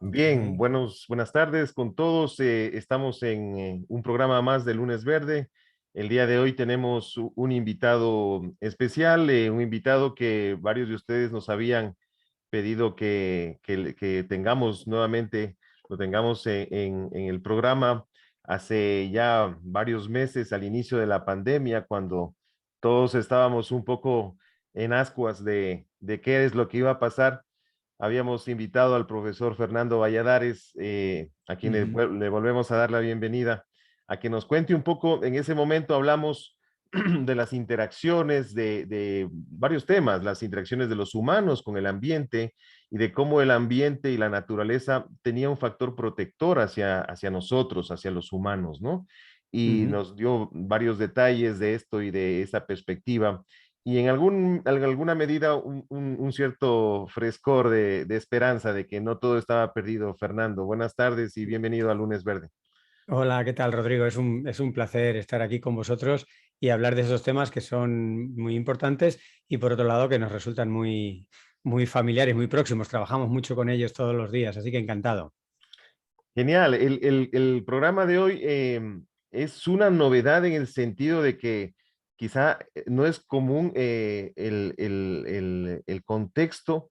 Bien, buenas tardes con todos. Estamos en un programa más de Lunes Verde. El día de hoy tenemos un invitado especial, un invitado que varios de ustedes nos habían pedido que tengamos nuevamente, lo tengamos en el programa hace ya varios meses al inicio de la pandemia, cuando todos estábamos un poco en ascuas de qué es lo que iba a pasar. Habíamos invitado al profesor Fernando Valladares, a quien Ujú. le volvemos a dar la bienvenida, a que nos cuente un poco. En ese momento hablamos de las interacciones de varios temas, las interacciones de los humanos con el ambiente y de cómo el ambiente y la naturaleza tenía un factor protector hacia nosotros, hacia los humanos, ¿no? Y Ujú. nos dio varios detalles de esto y de esa perspectiva y en alguna medida un cierto frescor de esperanza de que no todo estaba perdido. Fernando, buenas tardes y bienvenido a Lunes Verde. Hola, ¿qué tal, Rodrigo? Es un placer estar aquí con vosotros y hablar de esos temas que son muy importantes y, por otro lado, que nos resultan muy familiares, muy próximos. Trabajamos mucho con ellos todos los días, así que encantado. Genial. El programa de hoy es una novedad en el sentido de que quizá no es común el contexto,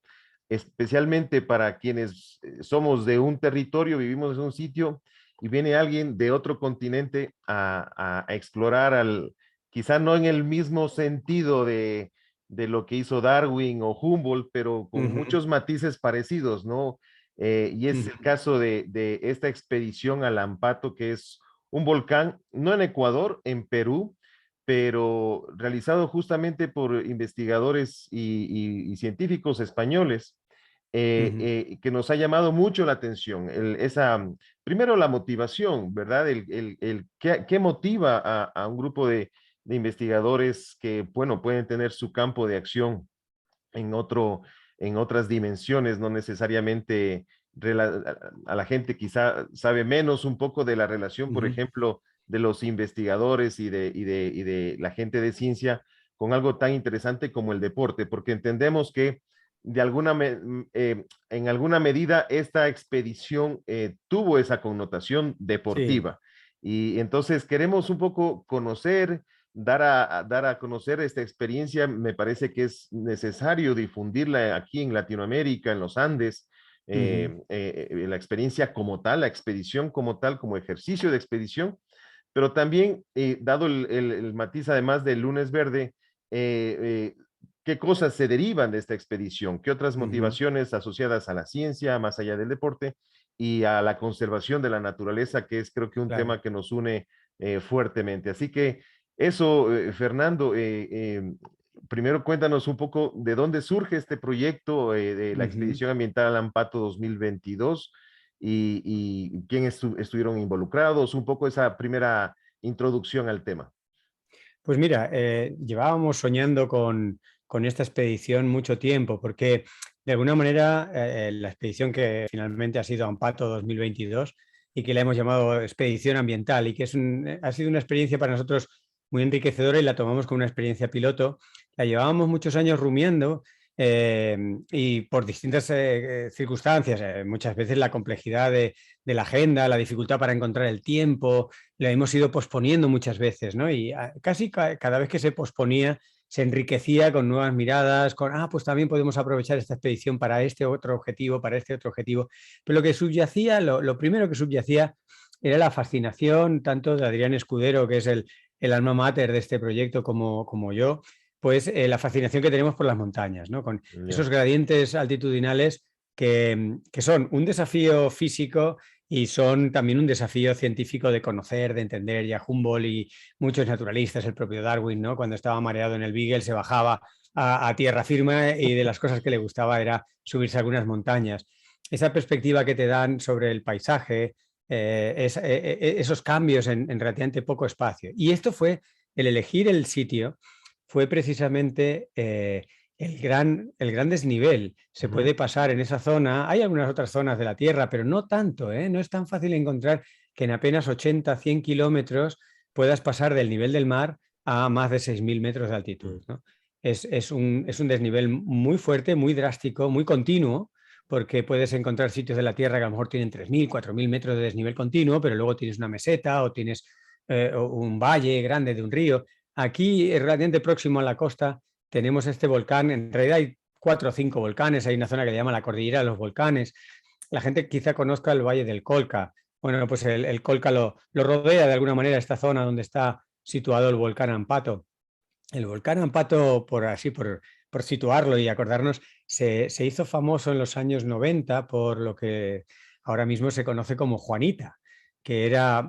especialmente para quienes somos de un territorio, vivimos en un sitio y viene alguien de otro continente a explorar quizá no en el mismo sentido de lo que hizo Darwin o Humboldt, pero con Ujú. muchos matices parecidos, ¿no? Y es el Ujú. caso de esta expedición al Ampato, que es un volcán, no en Ecuador, en Perú, pero realizado justamente por investigadores y científicos españoles, Ujú. que nos ha llamado mucho la atención. Primero la motivación, ¿verdad? ¿Qué motiva a un grupo de investigadores que, bueno, pueden tener su campo de acción en en otras dimensiones, no necesariamente a la gente quizá sabe menos un poco de la relación, por Ujú. ejemplo, de los investigadores y de la gente de ciencia con algo tan interesante como el deporte, porque entendemos que de en alguna medida esta expedición tuvo esa connotación Sí. deportiva. Y entonces queremos un poco conocer, dar a conocer esta experiencia. Me parece que es necesario difundirla aquí en Latinoamérica, en los Andes, Ujú. la experiencia como tal, la expedición como tal, como ejercicio de expedición, pero también, dado el matiz además del lunes verde, eh, qué cosas se derivan de esta expedición, qué otras Ujú. motivaciones asociadas a la ciencia, más allá del deporte, y a la conservación de la naturaleza, que es creo que un Claro. tema que nos une fuertemente. Así que eso, Fernando, primero cuéntanos un poco de dónde surge este proyecto de la Ujú. Expedición Ambiental al Ampato 2022 y quién estuvieron involucrados, un poco esa primera introducción al tema. Pues mira, llevábamos soñando con esta expedición mucho tiempo, porque de alguna manera la expedición que finalmente ha sido Ampato 2022 y que le hemos llamado Expedición Ambiental y que ha sido una experiencia para nosotros muy enriquecedora y la tomamos como una experiencia piloto, la llevábamos muchos años rumiando eh, y por distintas circunstancias, muchas veces la complejidad de la agenda, la dificultad para encontrar el tiempo, lo hemos ido posponiendo muchas veces, ¿no? Y casi cada vez que se posponía se enriquecía con nuevas miradas, pues también podemos aprovechar esta expedición para este otro objetivo, para este otro objetivo. Pero lo que subyacía, lo primero que subyacía era la fascinación tanto de Adrián Escudero, que es el alma mater de este proyecto, como yo, pues la fascinación que tenemos por las montañas, ¿no? Con esos Ya. gradientes altitudinales que son un desafío físico y son también un desafío científico de conocer, de entender. Ya Humboldt y muchos naturalistas, el propio Darwin, ¿no? Cuando estaba mareado en el Beagle se bajaba a tierra firme y de las cosas que le gustaba era subirse a algunas montañas. Esa perspectiva que te dan sobre el paisaje, esos cambios en relativamente poco espacio. Y esto fue, el elegir el sitio, fue precisamente el gran desnivel. Se Ujú. puede pasar en esa zona. Hay algunas otras zonas de la Tierra, pero no tanto, ¿eh? No es tan fácil encontrar que en apenas 80, 100 kilómetros puedas pasar del nivel del mar a más de 6.000 metros de altitud, ¿no? Es un desnivel muy fuerte, muy drástico, muy continuo, porque puedes encontrar sitios de la Tierra que a lo mejor tienen 3.000, 4.000 metros de desnivel continuo, pero luego tienes una meseta o tienes un valle grande de un río. Aquí, relativamente próximo a la costa, tenemos este volcán. En realidad hay 4 o 5 volcanes, hay una zona que se llama la Cordillera de los Volcanes. La gente quizá conozca el Valle del Colca. Bueno, pues el Colca lo rodea de alguna manera esta zona donde está situado el volcán Ampato. El volcán Ampato, por situarlo y acordarnos, se hizo famoso en los años 90 por lo que ahora mismo se conoce como Juanita, que era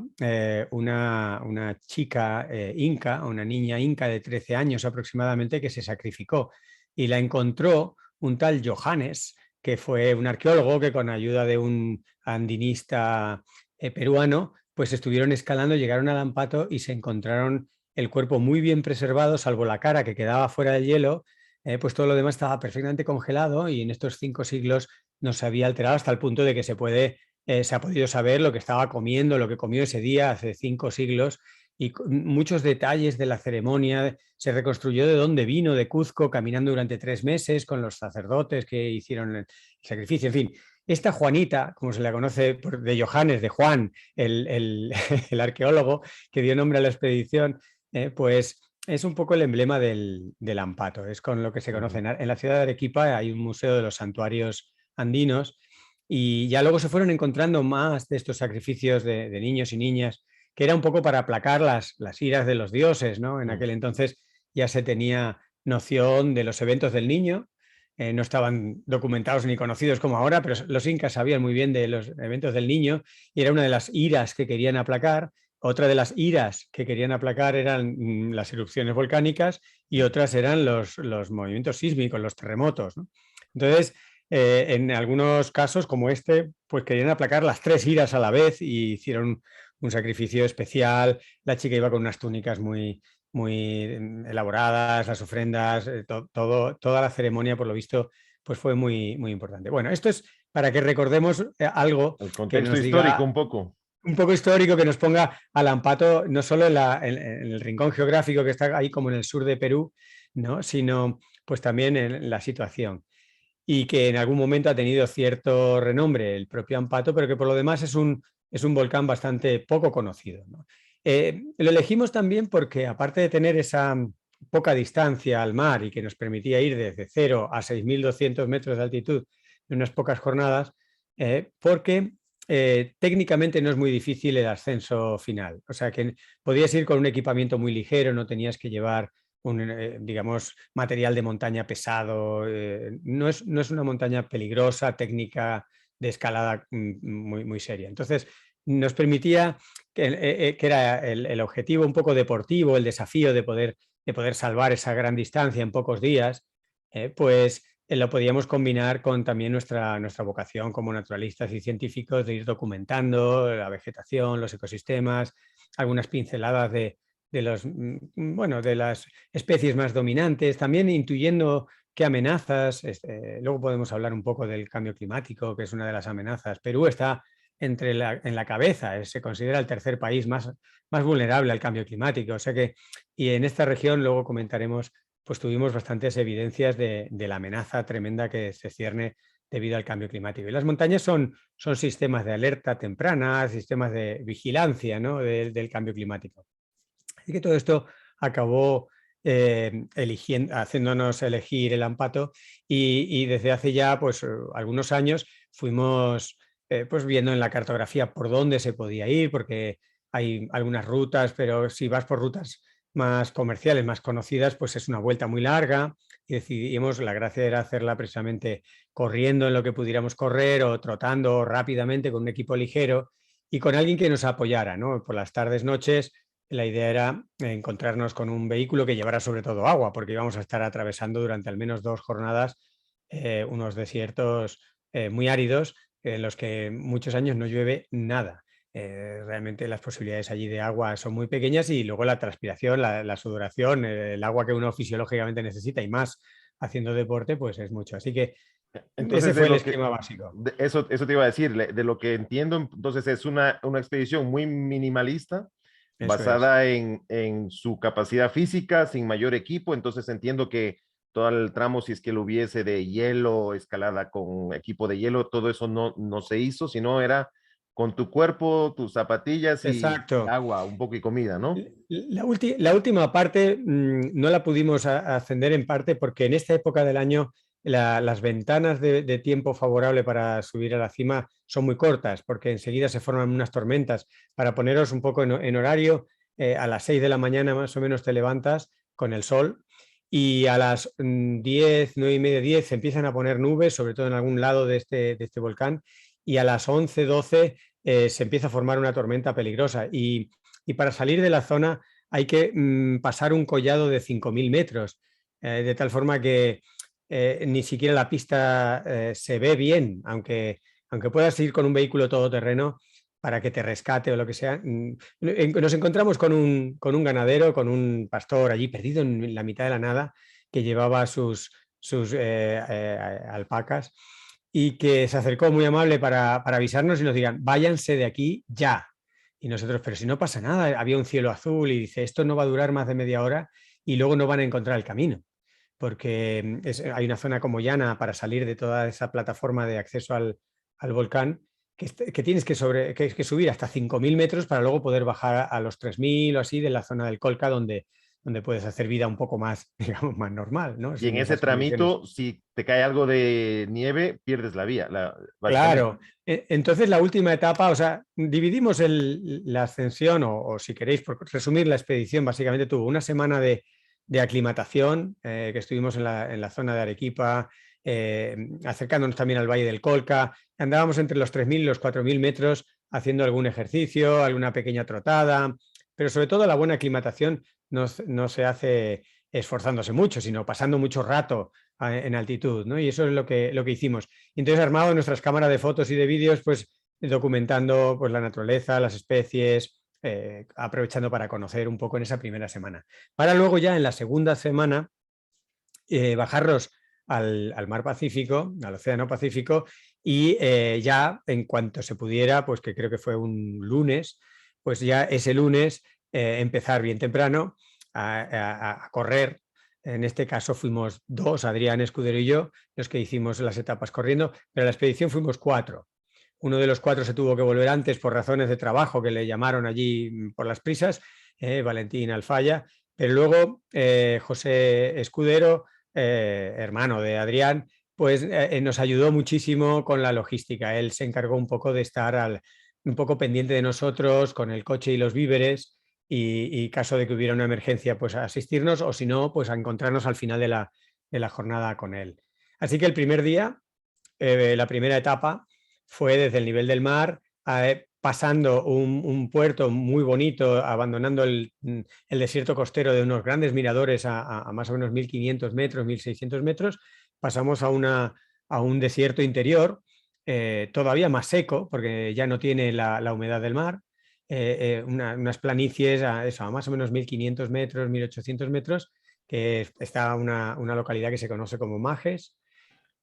una chica inca, una niña inca de 13 años aproximadamente, que se sacrificó y la encontró un tal Johannes, que fue un arqueólogo que con ayuda de un andinista peruano, pues estuvieron escalando, llegaron al Ampato y se encontraron el cuerpo muy bien preservado, salvo la cara que quedaba fuera del hielo, pues todo lo demás estaba perfectamente congelado y en estos 5 siglos no se había alterado hasta el punto de que se ha podido saber lo que estaba comiendo, lo que comió ese día hace 5 siglos y muchos detalles de la ceremonia. Se reconstruyó de dónde vino, de Cuzco, caminando durante 3 meses con los sacerdotes que hicieron el sacrificio, en fin. Esta Juanita, como se la conoce de Johannes, de Juan, el arqueólogo que dio nombre a la expedición, pues es un poco el emblema del Ampato, es con lo que se conoce. En la ciudad de Arequipa hay un museo de los santuarios andinos y ya luego se fueron encontrando más de estos sacrificios de niños y niñas, que era un poco para aplacar las iras de los dioses, ¿no? En aquel entonces ya se tenía noción de los eventos del niño, no estaban documentados ni conocidos como ahora, pero los incas sabían muy bien de los eventos del niño y era una de las iras que querían aplacar. Otra de las iras que querían aplacar eran las erupciones volcánicas y otras eran los movimientos sísmicos, los terremotos, ¿no? Entonces, en algunos casos como este, pues querían aplacar las 3 iras a la vez y hicieron un sacrificio especial. La chica iba con unas túnicas muy elaboradas, las ofrendas, toda la ceremonia, por lo visto, pues fue muy importante. Bueno, esto es para que recordemos algo El que contexto nos histórico diga un poco. un poco histórico, que nos ponga al Ampato no solo en el rincón geográfico que está ahí como en el sur de Perú, ¿no? Sino pues también en la situación. Y que en algún momento ha tenido cierto renombre el propio Ampato, pero que por lo demás es un volcán bastante poco conocido, ¿no? Lo elegimos también porque, aparte de tener esa poca distancia al mar y que nos permitía ir desde 0 a 6.200 metros de altitud en unas pocas jornadas, porque técnicamente no es muy difícil el ascenso final. O sea que podías ir con un equipamiento muy ligero, no tenías que llevar digamos, material de montaña pesado. No es una montaña peligrosa, técnica de escalada muy seria. Entonces, nos permitía, que era el objetivo un poco deportivo, el desafío de poder salvar esa gran distancia en pocos días, pues lo podíamos combinar con también nuestra vocación como naturalistas y científicos de ir documentando la vegetación, los ecosistemas, algunas pinceladas de las especies más dominantes, también intuyendo qué amenazas. Luego podemos hablar un poco del cambio climático, que es una de las amenazas. Perú está en la cabeza, se considera el tercer país más vulnerable al cambio climático. O sea que, y en esta región, luego comentaremos, pues tuvimos bastantes evidencias de la amenaza tremenda que se cierne debido al cambio climático. Y las montañas son sistemas de alerta temprana, sistemas de vigilancia, ¿no?, del cambio climático. Así que todo esto acabó haciéndonos elegir el Ampato y desde hace ya pues algunos años fuimos pues viendo en la cartografía por dónde se podía ir, porque hay algunas rutas, pero si vas por rutas más comerciales, más conocidas, pues es una vuelta muy larga y decidimos, la gracia era hacerla precisamente corriendo en lo que pudiéramos correr o trotando rápidamente con un equipo ligero y con alguien que nos apoyara, ¿no? Por las tardes, noches, la idea era encontrarnos con un vehículo que llevara sobre todo agua, porque íbamos a estar atravesando durante al menos 2 jornadas unos desiertos muy áridos en los que muchos años no llueve nada. Realmente las posibilidades allí de agua son muy pequeñas y luego la transpiración, la sudoración, el agua que uno fisiológicamente necesita y más haciendo deporte, pues es mucho. Así que ese Entonces, fue el esquema básico. eso te iba a decir, de lo que entiendo, entonces es una expedición muy minimalista, Eso es. basada en su capacidad física, sin mayor equipo, entonces entiendo que todo el tramo, si es que lo hubiese de hielo, escalada con equipo de hielo, todo eso no se hizo, sino era con tu cuerpo, tus zapatillas y Exacto. agua, un poco y comida, ¿no? La última parte no la pudimos ascender en parte porque en esta época del año las ventanas de tiempo favorable para subir a la cima son muy cortas porque enseguida se forman unas tormentas. Para poneros un poco en horario, a las 6 de la mañana más o menos te levantas con el sol y a las 10, 9 y media, 10 se empiezan a poner nubes, sobre todo en algún lado de este volcán, y a las 11, 12 se empieza a formar una tormenta peligrosa. Y para salir de la zona hay que pasar un collado de 5.000 metros, de tal forma que ni siquiera la pista se ve bien, aunque puedas ir con un vehículo todoterreno para que te rescate o lo que sea. Nos encontramos con un ganadero, con un pastor allí perdido en la mitad de la nada, que llevaba sus alpacas y que se acercó muy amable para avisarnos y nos digan, váyanse de aquí ya. Y nosotros, pero si no pasa nada, había un cielo azul y dice, esto no va a durar más de media hora y luego no van a encontrar el camino, porque hay una zona como llana para salir de toda esa plataforma de acceso al volcán, que tienes que subir hasta 5.000 metros para luego poder bajar a los 3.000 o así de la zona del Colca, donde puedes hacer vida un poco más, digamos, más normal, ¿no? Y en Sin ese esas condiciones. tramito, si te cae algo de nieve, pierdes la vía, básicamente. Claro, entonces la última etapa, o sea, dividimos la ascensión o si queréis, por resumir, la expedición básicamente tuvo una semana de aclimatación, que estuvimos en la zona de Arequipa, acercándonos también al Valle del Colca, andábamos entre los 3.000 y los 4.000 metros haciendo algún ejercicio, alguna pequeña trotada, pero sobre todo la buena aclimatación no se hace esforzándose mucho, sino pasando mucho rato en altitud, ¿no? Y eso es lo que hicimos. Y entonces armado nuestras cámaras de fotos y de vídeos, pues documentando pues, la naturaleza, las especies, aprovechando para conocer un poco en esa primera semana. Para luego ya en la segunda semana bajarnos al mar Pacífico, al Océano Pacífico, y ya en cuanto se pudiera, pues que creo que fue un lunes, pues ya ese lunes empezar bien temprano a correr. En este caso fuimos dos, Adrián Escudero y yo, los que hicimos las etapas corriendo, pero en la expedición fuimos cuatro. Uno de los cuatro se tuvo que volver antes por razones de trabajo que le llamaron allí por las prisas, Valentín Alfaya, pero luego José Escudero, hermano de Adrián, pues nos ayudó muchísimo con la logística. Él se encargó un poco de estar un poco pendiente de nosotros con el coche y los víveres y caso de que hubiera una emergencia, pues a asistirnos o si no, pues a encontrarnos al final de la jornada con él. Así que el primer día, la primera etapa, fue desde el nivel del mar, pasando un puerto muy bonito, abandonando el desierto costero de unos grandes miradores a más o menos 1.500 metros, 1.600 metros, pasamos a un desierto interior, todavía más seco, porque ya no tiene la humedad del mar, unas planicies a más o menos 1.500 metros, 1.800 metros, que está una localidad que se conoce como Majes,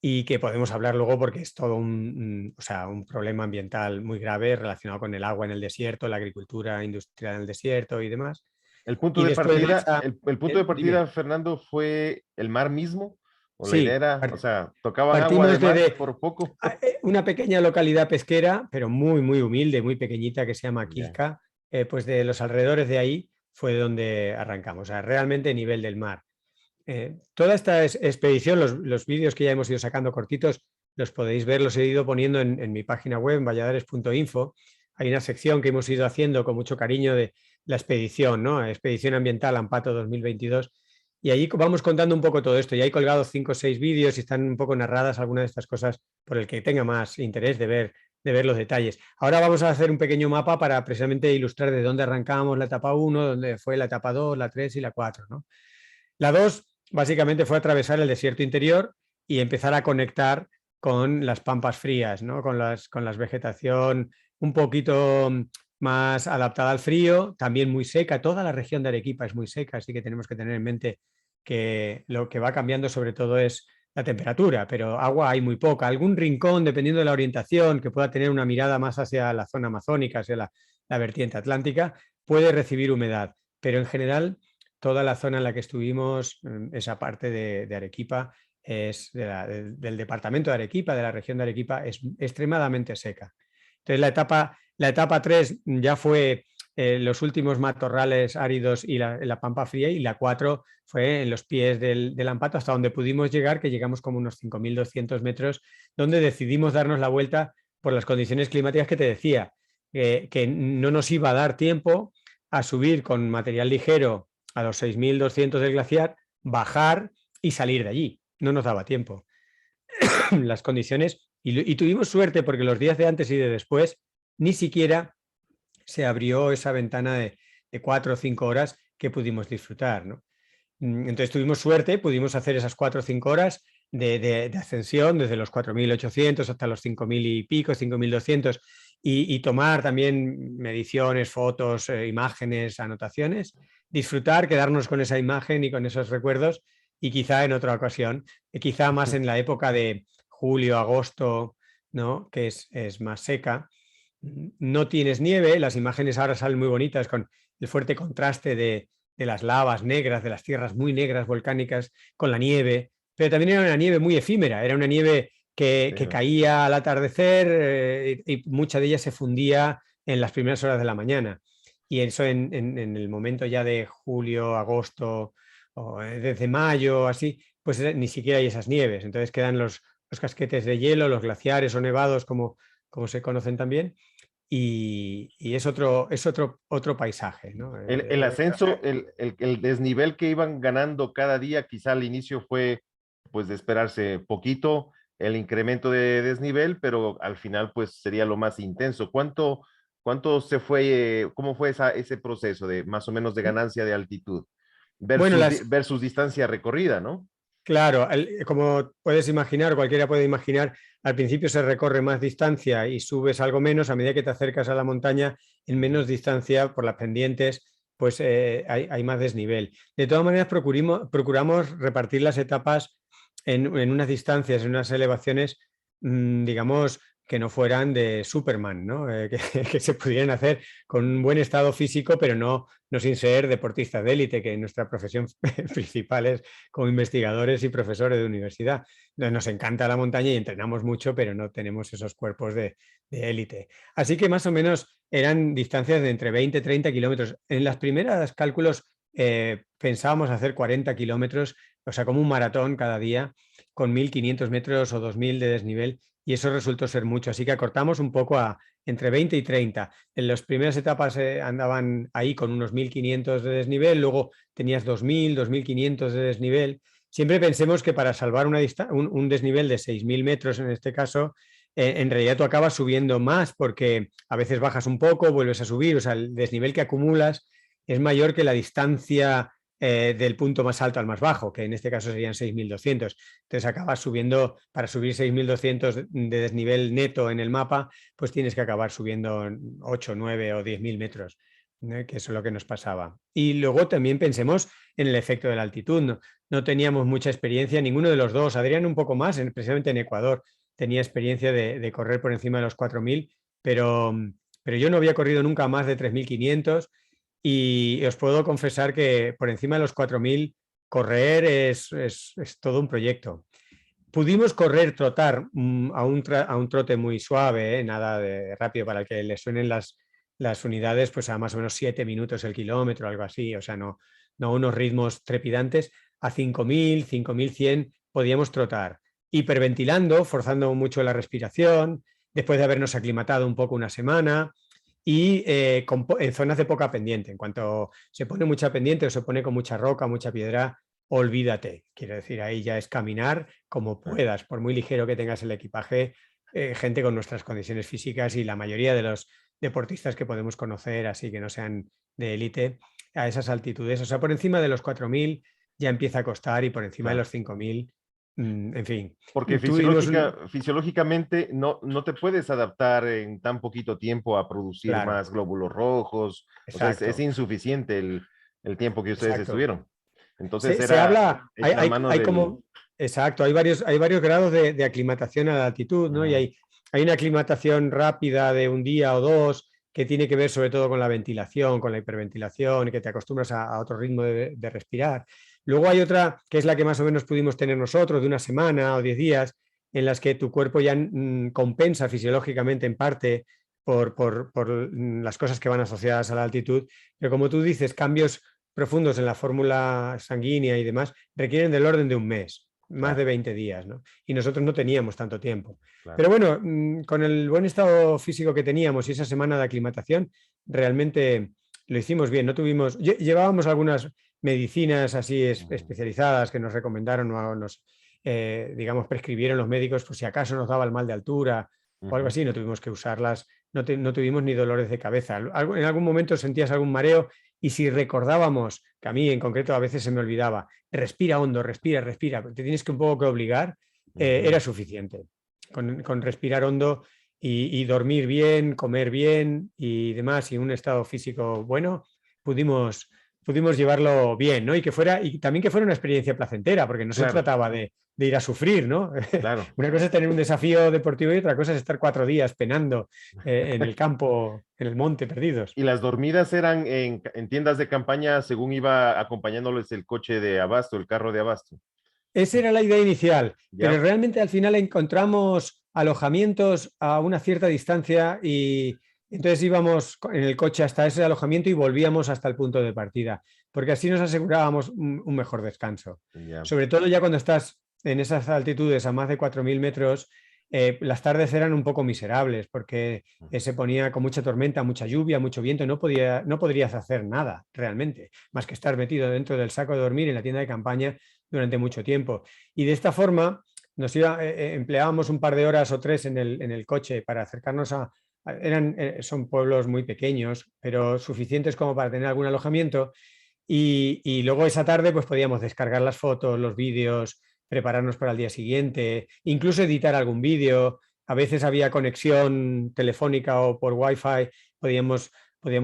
y que podemos hablar luego porque es todo o sea, un problema ambiental muy grave relacionado con el agua en el desierto, la agricultura industrial en el desierto y demás. El punto Y de después de partida, esa... el punto de partida, Dime. Fernando, fue el mar mismo, o la idea Sí, era, o sea, tocaban agua de partimos mar por poco. una pequeña localidad pesquera, pero muy, muy humilde, muy pequeñita, que se llama Ya. Quilca, pues de los alrededores de ahí fue donde arrancamos, o sea, realmente nivel del mar. Toda esta expedición, los vídeos que ya hemos ido sacando cortitos, los podéis ver, los he ido poniendo en mi página web, en valladares.info. Hay una sección que hemos ido haciendo con mucho cariño de la expedición, ¿no? Expedición Ambiental Ampato 2022. Y allí vamos contando un poco todo esto. Y hay colgados 5 o 6 vídeos y están un poco narradas algunas de estas cosas por el que tenga más interés de ver los detalles. Ahora vamos a hacer un pequeño mapa para precisamente ilustrar de dónde arrancamos la etapa 1, dónde fue la etapa 2, la 3 y la 4, ¿no? La 2 básicamente fue atravesar el desierto interior y empezar a conectar con las pampas frías, ¿no? con las vegetación un poquito más adaptada al frío, también muy seca. Toda la región de Arequipa es muy seca, así que tenemos que tener en mente que lo que va cambiando sobre todo es la temperatura, pero agua hay muy poca. Algún rincón, dependiendo de la orientación, que pueda tener una mirada más hacia la zona amazónica, hacia la vertiente atlántica, puede recibir humedad, pero en general toda la zona en la que estuvimos, esa parte de Arequipa, del departamento de Arequipa, de la región de Arequipa, es extremadamente seca. Entonces la etapa 3 ya fue los últimos matorrales áridos y la pampa fría, y la 4 fue en los pies del Ampato, hasta donde pudimos llegar, que llegamos como unos 5.200 metros, donde decidimos darnos la vuelta por las condiciones climáticas que te decía, que no nos iba a dar tiempo a subir con material ligero a los 6.200 del glaciar, bajar y salir de allí. No nos daba tiempo. Las condiciones, y tuvimos suerte porque los días de antes y de después ni siquiera se abrió esa ventana de 4 o 5 horas que pudimos disfrutar, ¿no? Entonces tuvimos suerte, pudimos hacer esas 4 o 5 horas de ascensión desde los 4.800 hasta los 5.000 y pico, 5.200, y tomar también mediciones, fotos, imágenes, anotaciones, disfrutar, quedarnos con esa imagen y con esos recuerdos, y quizá en otra ocasión, quizá más en la época de julio, agosto, ¿no? Que es más seca. No tienes nieve, las imágenes ahora salen muy bonitas con el fuerte contraste de las lavas negras, de las tierras muy negras volcánicas con la nieve, pero también era una nieve muy efímera, era una nieve que caía al atardecer, y mucha de ella se fundía en las primeras horas de la mañana. Y eso en el momento ya de julio, agosto, o desde mayo, así, pues ni siquiera hay esas nieves. Entonces quedan los casquetes de hielo, los glaciares o nevados, como se conocen también, y es otro paisaje, ¿no? El ascenso, el desnivel que iban ganando cada día, quizá al inicio fue pues de esperarse poquito el incremento de desnivel, pero al final pues sería lo más intenso. ¿Cuánto se fue, cómo fue ese proceso de más o menos de ganancia de altitud Bueno, versus distancia recorrida, ¿no? claro, como puedes imaginar, cualquiera puede imaginar, al principio se recorre más distancia y subes algo menos. A medida que te acercas a la montaña, en menos distancia por las pendientes, pues hay más desnivel. De todas maneras, procuramos repartir las etapas en unas distancias, en unas elevaciones, digamos, que no fueran de Superman, ¿no? Que se pudieran hacer con un buen estado físico, pero no sin ser deportistas de élite, que nuestra profesión principal es como investigadores y profesores de universidad. Nos encanta la montaña y entrenamos mucho, pero no tenemos esos cuerpos de élite. Así que más o menos eran distancias de entre 20 y 30 kilómetros. En las primeras cálculos pensábamos hacer 40 kilómetros, o sea, como un maratón cada día, con 1.500 metros o 2.000 de desnivel, y eso resultó ser mucho. Así que acortamos un poco a entre 20 y 30. En las primeras etapas andaban ahí con unos 1.500 de desnivel, luego tenías 2.000, 2.500 de desnivel. Siempre pensemos que para salvar un desnivel de 6.000 metros, en este caso, en realidad tú acabas subiendo más, porque a veces bajas un poco, vuelves a subir, o sea, el desnivel que acumulas es mayor que la distancia del punto más alto al más bajo, que en este caso serían 6.200. Entonces acabas subiendo, para subir 6.200 de desnivel neto en el mapa, pues tienes que acabar subiendo 8, 9 o 10.000 metros, ¿no? Que eso es lo que nos pasaba. Y luego también pensemos en el efecto de la altitud. No teníamos mucha experiencia, ninguno de los dos. Adrián un poco más, precisamente en Ecuador, tenía experiencia de correr por encima de los 4.000, pero yo no había corrido nunca más de 3.500. Y os puedo confesar que por encima de los 4.000 correr es todo un proyecto. Pudimos trotar a un trote muy suave, nada de rápido, para el que le suenen las unidades, pues a más o menos 7 minutos el kilómetro, algo así, o sea, no unos ritmos trepidantes. A 5.000, 5.100 podíamos trotar, hiperventilando, forzando mucho la respiración, después de habernos aclimatado un poco una semana, y en zonas de poca pendiente. En cuanto se pone mucha pendiente o se pone con mucha roca, mucha piedra, olvídate. Quiero decir, ahí ya es caminar como puedas, por muy ligero que tengas el equipaje. Gente con nuestras condiciones físicas y la mayoría de los deportistas que podemos conocer, así que no sean de élite, a esas altitudes. O sea, por encima de los 4.000 ya empieza a costar, y por encima de los 5.000, en fin. Porque fisiológicamente no te puedes adaptar en tan poquito tiempo a producir Claro, más glóbulos rojos. O sea, es exacto, insuficiente el tiempo que ustedes exacto. estuvieron. Entonces Se habla, es la mano hay del... como, exacto, hay varios grados de aclimatación a la altitud, ¿no? Y hay una aclimatación rápida de un día o dos, que tiene que ver sobre todo con la ventilación, con la hiperventilación, y que te acostumbras a otro ritmo de respirar. Luego hay otra, que es la que más o menos pudimos tener nosotros, de una semana o 10 días, en las que tu cuerpo ya compensa fisiológicamente en parte por las cosas que van asociadas a la altitud, pero como tú dices, cambios profundos en la fórmula sanguínea y demás requieren del orden de un mes, más de 20 días, ¿no? Y nosotros no teníamos tanto tiempo. Claro. Pero bueno, con el buen estado físico que teníamos y esa semana de aclimatación, realmente lo hicimos bien. No tuvimos, llevábamos algunas medicinas así especializadas que nos recomendaron o nos, digamos, prescribieron los médicos por si acaso nos daba el mal de altura o algo así, no tuvimos que usarlas, no tuvimos ni dolores de cabeza. En algún momento sentías algún mareo y si recordábamos, que a mí en concreto a veces se me olvidaba, respira hondo, respira, te tienes que un poco que obligar, era suficiente. Con respirar hondo y dormir bien, comer bien y demás, y un estado físico bueno, pudimos llevarlo bien, ¿no? Y también que fuera una experiencia placentera, porque no se trataba de ir a sufrir, ¿no? Claro. Una cosa es tener un desafío deportivo y otra cosa es estar 4 días penando en el campo, en el monte, perdidos. Y las dormidas eran en tiendas de campaña según iba acompañándoles el coche de abasto, el carro de abasto. Esa era la idea inicial, ¿Ya? pero realmente al final encontramos alojamientos a una cierta distancia y entonces íbamos en el coche hasta ese alojamiento y volvíamos hasta el punto de partida, porque así nos asegurábamos un mejor descanso. Ya. Sobre todo ya cuando estás en esas altitudes a más de 4.000 metros, las tardes eran un poco miserables porque se ponía con mucha tormenta, mucha lluvia, mucho viento, no podrías hacer nada realmente, más que estar metido dentro del saco de dormir en la tienda de campaña durante mucho tiempo. Y de esta forma empleábamos un par de horas o 3 en el coche para acercarnos son pueblos muy pequeños, pero suficientes como para tener algún alojamiento. Y luego esa tarde pues podíamos descargar las fotos, los vídeos, prepararnos para el día siguiente, incluso editar algún vídeo. A veces había conexión telefónica o por Wi-Fi, podíamos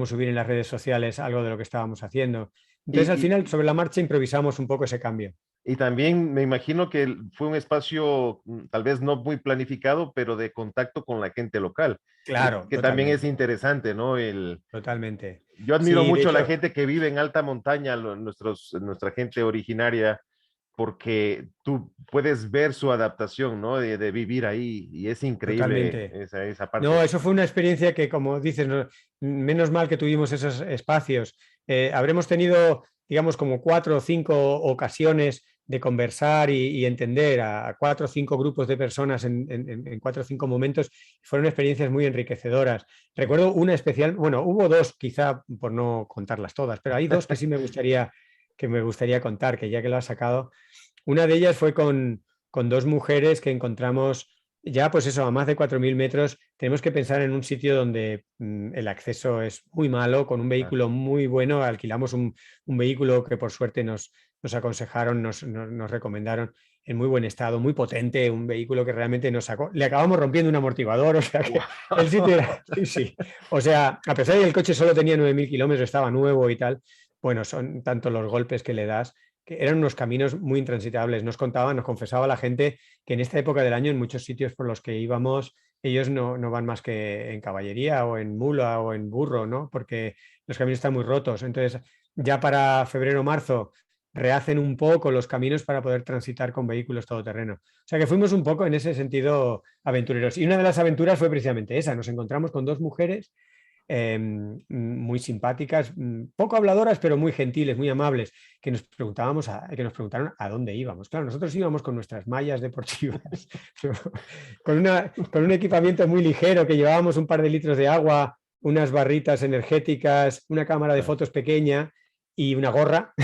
subir en las redes sociales algo de lo que estábamos haciendo. Entonces, al final, sobre la marcha, improvisamos un poco ese cambio. Y también me imagino que fue un espacio tal vez no muy planificado, pero de contacto con la gente local. Claro, que también es interesante, ¿no? Totalmente. Yo admiro Sí, de mucho a la hecho, gente que vive en alta montaña, nuestra gente originaria, porque tú puedes ver su adaptación, ¿no? De vivir ahí, y es increíble totalmente. esa parte. No, eso fue una experiencia que, como dices, menos mal que tuvimos esos espacios. Habremos tenido, digamos, como 4 o 5 ocasiones de conversar y entender a 4 o 5 grupos de personas en 4 o 5 momentos. Fueron experiencias muy enriquecedoras. Recuerdo una especial, bueno, hubo 2, quizá por no contarlas todas, pero hay 2 que sí me gustaría contar, que ya que lo has sacado. Una de ellas fue con 2 mujeres que encontramos ya, pues eso, a más de 4.000 metros. Tenemos que pensar en un sitio donde el acceso es muy malo, con un vehículo muy bueno. Alquilamos un vehículo que por suerte nos aconsejaron, nos recomendaron, en muy buen estado, muy potente, un vehículo que realmente nos sacó. Le acabamos rompiendo un amortiguador, o sea que el sitio era... Sí. O sea, a pesar de que el coche solo tenía 9.000 kilómetros, estaba nuevo y tal, bueno, son tanto los golpes que le das, que eran unos caminos muy intransitables. Nos confesaba la gente que en esta época del año, en muchos sitios por los que íbamos, ellos no van más que en caballería o en mula o en burro, ¿no? Porque los caminos están muy rotos. Entonces, ya para febrero o marzo rehacen un poco los caminos para poder transitar con vehículos todoterreno. O sea que fuimos un poco en ese sentido aventureros. Y una de las aventuras fue precisamente esa. Nos encontramos con 2 mujeres muy simpáticas, poco habladoras, pero muy gentiles, muy amables, que nos preguntaron a dónde íbamos. Claro, nosotros íbamos con nuestras mallas deportivas, con un equipamiento muy ligero, que llevábamos un par de litros de agua, unas barritas energéticas, una cámara de fotos pequeña y una gorra.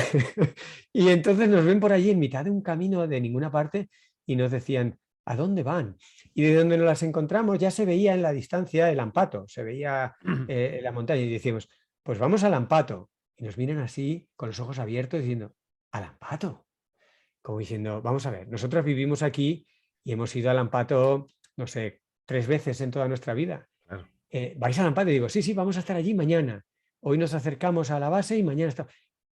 Y entonces nos ven por allí en mitad de un camino de ninguna parte y nos decían: ¿a dónde van? Y de donde nos las encontramos ya se veía en la distancia el Ampato, se veía la montaña, y decíamos: pues vamos al Ampato. Y nos miran así con los ojos abiertos diciendo: ¿al Ampato? Como diciendo: vamos a ver, nosotros vivimos aquí y hemos ido al Ampato, no sé, 3 veces en toda nuestra vida. Claro. ¿Vais al Ampato? Y digo: sí, vamos a estar allí mañana. Hoy nos acercamos a la base y mañana está...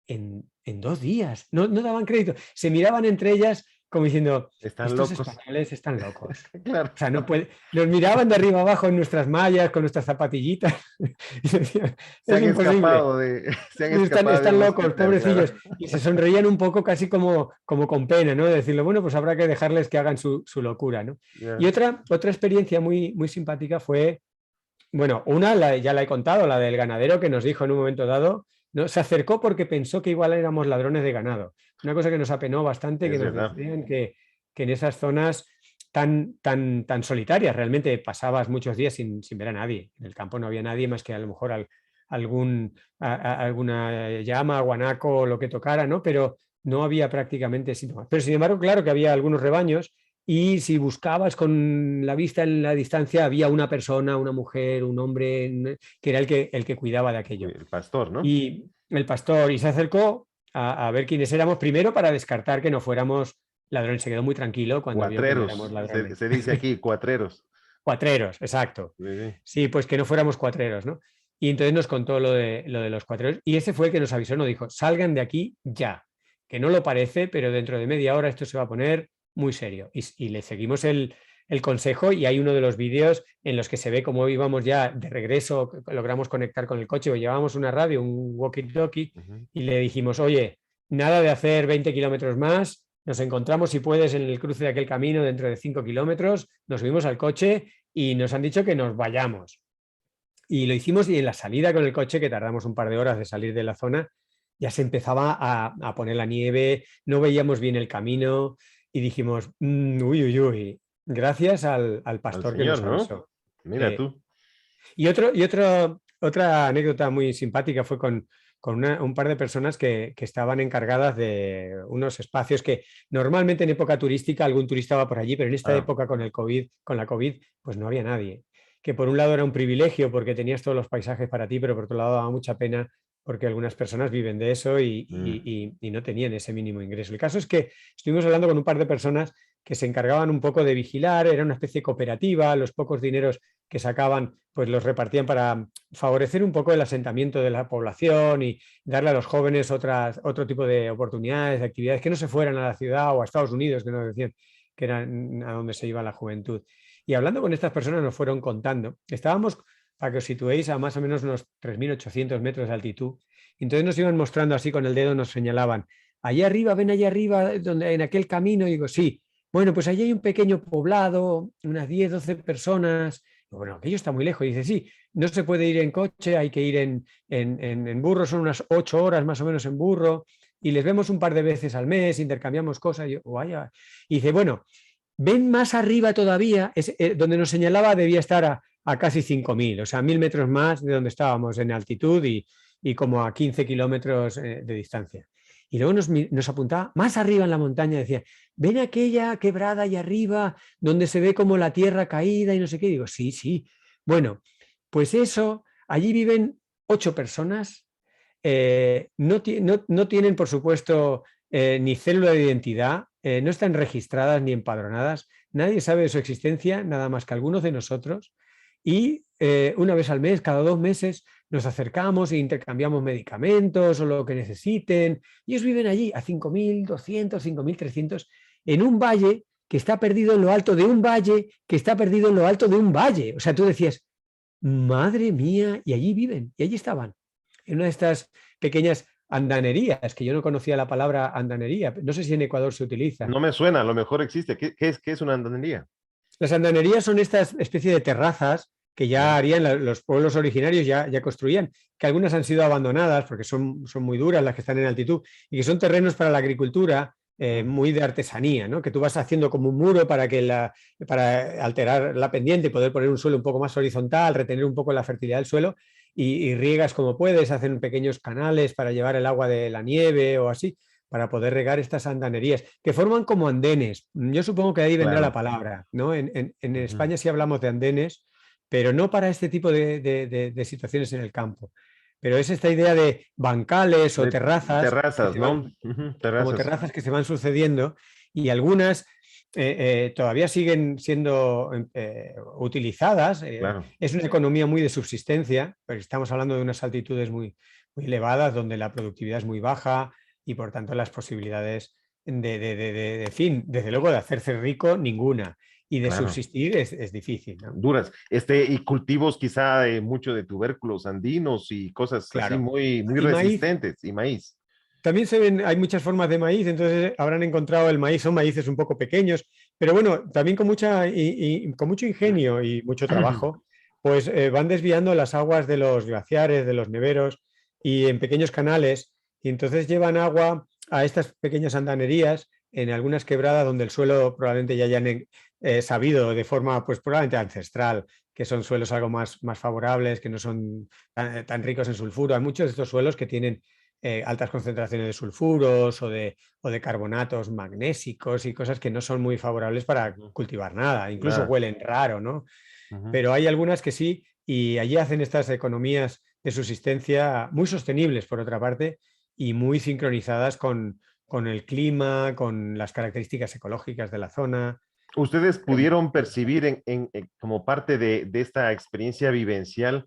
En 2 días. No daban crédito. Se miraban entre ellas como diciendo, Están estos locos. españoles están locos. Claro. O sea, no puede... Nos miraban de arriba abajo en nuestras mallas, con nuestras zapatillitas, y decían, Se es han imposible. escapado de, se han Están, escapado de están un locos, hospital, claro. pobrecillos. Y se sonreían un poco casi como con pena, ¿no? De decirle, bueno, pues habrá que dejarles que hagan su locura, ¿no? Y Ya. otra experiencia muy simpática fue, bueno, ya la he contado, la del ganadero que nos dijo en un momento dado, ¿no? Se acercó porque pensó que igual éramos ladrones de ganado. Una cosa que nos apenó bastante, que Es nos verdad. decían que en esas zonas tan solitarias, realmente pasabas muchos días sin ver a nadie. En el campo no había nadie más que a lo mejor alguna llama, guanaco o lo que tocara, ¿no? Pero no había prácticamente síntomas. Pero sin embargo, claro que había algunos rebaños y si buscabas con la vista en la distancia, había una persona, una mujer, un hombre, que era el que cuidaba de aquello. El pastor, ¿no? Y el pastor, y se acercó a ver quiénes éramos, primero para descartar que no fuéramos ladrones. Se quedó muy tranquilo cuando vio que no éramos Cuatreros, ladrones. se dice aquí, cuatreros. Cuatreros, exacto. Sí, sí. Sí, pues que no fuéramos cuatreros, ¿no? Y entonces nos contó lo de los cuatreros. Y ese fue el que nos avisó, nos dijo, salgan de aquí ya. Que no lo parece, pero dentro de media hora esto se va a poner muy serio. Y le seguimos el consejo y hay uno de los vídeos en los que se ve cómo íbamos ya de regreso, logramos conectar con el coche, o llevábamos una radio, un walkie-talkie, Ujú. y le dijimos, oye, nada de hacer 20 kilómetros más, nos encontramos si puedes en el cruce de aquel camino dentro de 5 kilómetros, nos subimos al coche y nos han dicho que nos vayamos. Y lo hicimos y en la salida con el coche, que tardamos un par de horas de salir de la zona, ya se empezaba a poner la nieve, no veíamos bien el camino y dijimos, uy, uy, uy, gracias al Al pastor que Señor, nos ¿no? avisó. Mira tú. Otra anécdota muy simpática fue con un par de personas que estaban encargadas de unos espacios que normalmente en época turística algún turista va por allí, pero en esta Ah, época con la COVID, pues no había nadie. Que por un lado era un privilegio porque tenías todos los paisajes para ti, pero por otro lado daba mucha pena porque algunas personas viven de eso mm, y no tenían ese mínimo ingreso. El caso es que estuvimos hablando con un par de personas que se encargaban un poco de vigilar, era una especie de cooperativa, los pocos dineros que sacaban pues los repartían para favorecer un poco el asentamiento de la población y darle a los jóvenes otro tipo de oportunidades, de actividades, que no se fueran a la ciudad o a Estados Unidos, que nos decían que era a donde se iba la juventud. Y hablando con estas personas nos fueron contando, estábamos, para que os situéis, a más o menos unos 3.800 metros de altitud, y entonces nos iban mostrando así con el dedo, nos señalaban, allá arriba, ven allá arriba, donde, en aquel camino, y digo, sí, bueno, pues allí hay un pequeño poblado, unas 10, 12 personas. Bueno, aquello está muy lejos. Y dice, sí, no se puede ir en coche, hay que ir en burro, son unas 8 horas más o menos en burro, y les vemos un par de veces al mes, intercambiamos cosas. Y, yo, vaya. Y dice, bueno, ven más arriba todavía, donde nos señalaba debía estar a casi 5.000, o sea, 1.000 metros más de donde estábamos en altitud y como a 15 kilómetros de distancia. Y luego nos apuntaba más arriba en la montaña, decía, ven aquella quebrada allá arriba, donde se ve como la tierra caída y no sé qué. Y digo, sí, sí. Bueno, pues eso, allí viven 8 personas, no tienen, por supuesto, ni célula de identidad, no están registradas ni empadronadas, nadie sabe de su existencia, nada más que algunos de nosotros, y una vez al mes, cada 2 meses, nos acercamos e intercambiamos medicamentos o lo que necesiten. Ellos viven allí a 5.200, 5.300, en un valle que está perdido en lo alto de un valle, que está perdido en lo alto de un valle. O sea, tú decías, madre mía, y allí viven, y allí estaban, en una de estas pequeñas andanerías, que yo no conocía la palabra andanería, no sé si en Ecuador se utiliza. no me suena, a lo mejor existe. ¿Qué es una andanería? Las andanerías son estas especie de terrazas que ya Ya. harían los pueblos originarios, ya construían, que algunas han sido abandonadas porque son muy duras las que están en altitud y que son terrenos para la agricultura, Mm, muy de artesanía, ¿no? Que tú vas haciendo como un muro para alterar la pendiente y poder poner un suelo un poco más horizontal, retener un poco la fertilidad del suelo y riegas como puedes, hacen pequeños canales para llevar el agua de la nieve o así, para poder regar estas andanerías, que forman como andenes. Yo supongo que de ahí vendrá la claro. palabra, ¿no? En Ujú. España sí hablamos de andenes, pero no para este tipo de situaciones en el campo. Pero es esta idea de bancales o De terrazas que terrazas, se ¿no? van, Ujú, como terrazas. terrazas que se van sucediendo y algunas todavía siguen siendo utilizadas. Claro. Es una economía muy de subsistencia, pero estamos hablando de unas altitudes muy elevadas donde la productividad es muy baja y por tanto las posibilidades en fin, desde luego de hacerse rico, ninguna. Y de Claro, subsistir es difícil, ¿no? duras. Y cultivos quizá de mucho de tubérculos andinos y cosas así Claro. muy Y maíz, resistentes, y maíz. también se ven, hay muchas formas de maíz, entonces habrán encontrado el maíz, son maíces un poco pequeños, pero bueno, también con con mucho ingenio y mucho trabajo, pues van desviando las aguas de los glaciares, de los neveros y en pequeños canales, y entonces llevan agua a estas pequeñas andanerías en algunas quebradas donde el suelo probablemente ya hayan sabido de forma pues probablemente ancestral, que son suelos algo más favorables, que no son tan ricos en sulfuro. Hay muchos de estos suelos que tienen altas concentraciones de sulfuros o de carbonatos magnésicos y cosas que no son muy favorables para Ujú. cultivar nada, incluso Nada. huelen raro, ¿no? Ujú. Pero hay algunas que sí, y allí hacen estas economías de subsistencia muy sostenibles, por otra parte, y muy sincronizadas con el clima, con las características ecológicas de la zona. ¿Ustedes pudieron percibir como parte de esta experiencia vivencial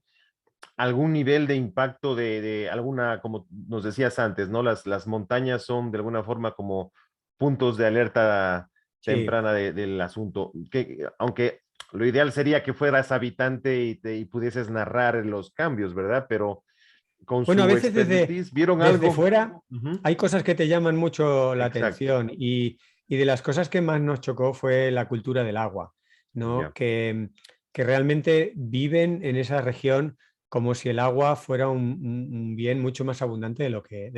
algún nivel de impacto de alguna, como nos decías antes, ¿no? Las montañas son de alguna forma como puntos de alerta Sí. temprana del asunto, que aunque lo ideal sería que fueras habitante y pudieses narrar los cambios, ¿verdad? Pero con Bueno, a su veces expertise, ¿vieron desde algo? fuera Ujú. hay cosas que te llaman mucho la Exacto, atención y de las cosas que más nos chocó fue la cultura del agua, ¿no? ya. Que realmente viven en esa región como si el agua fuera un bien mucho más abundante de lo que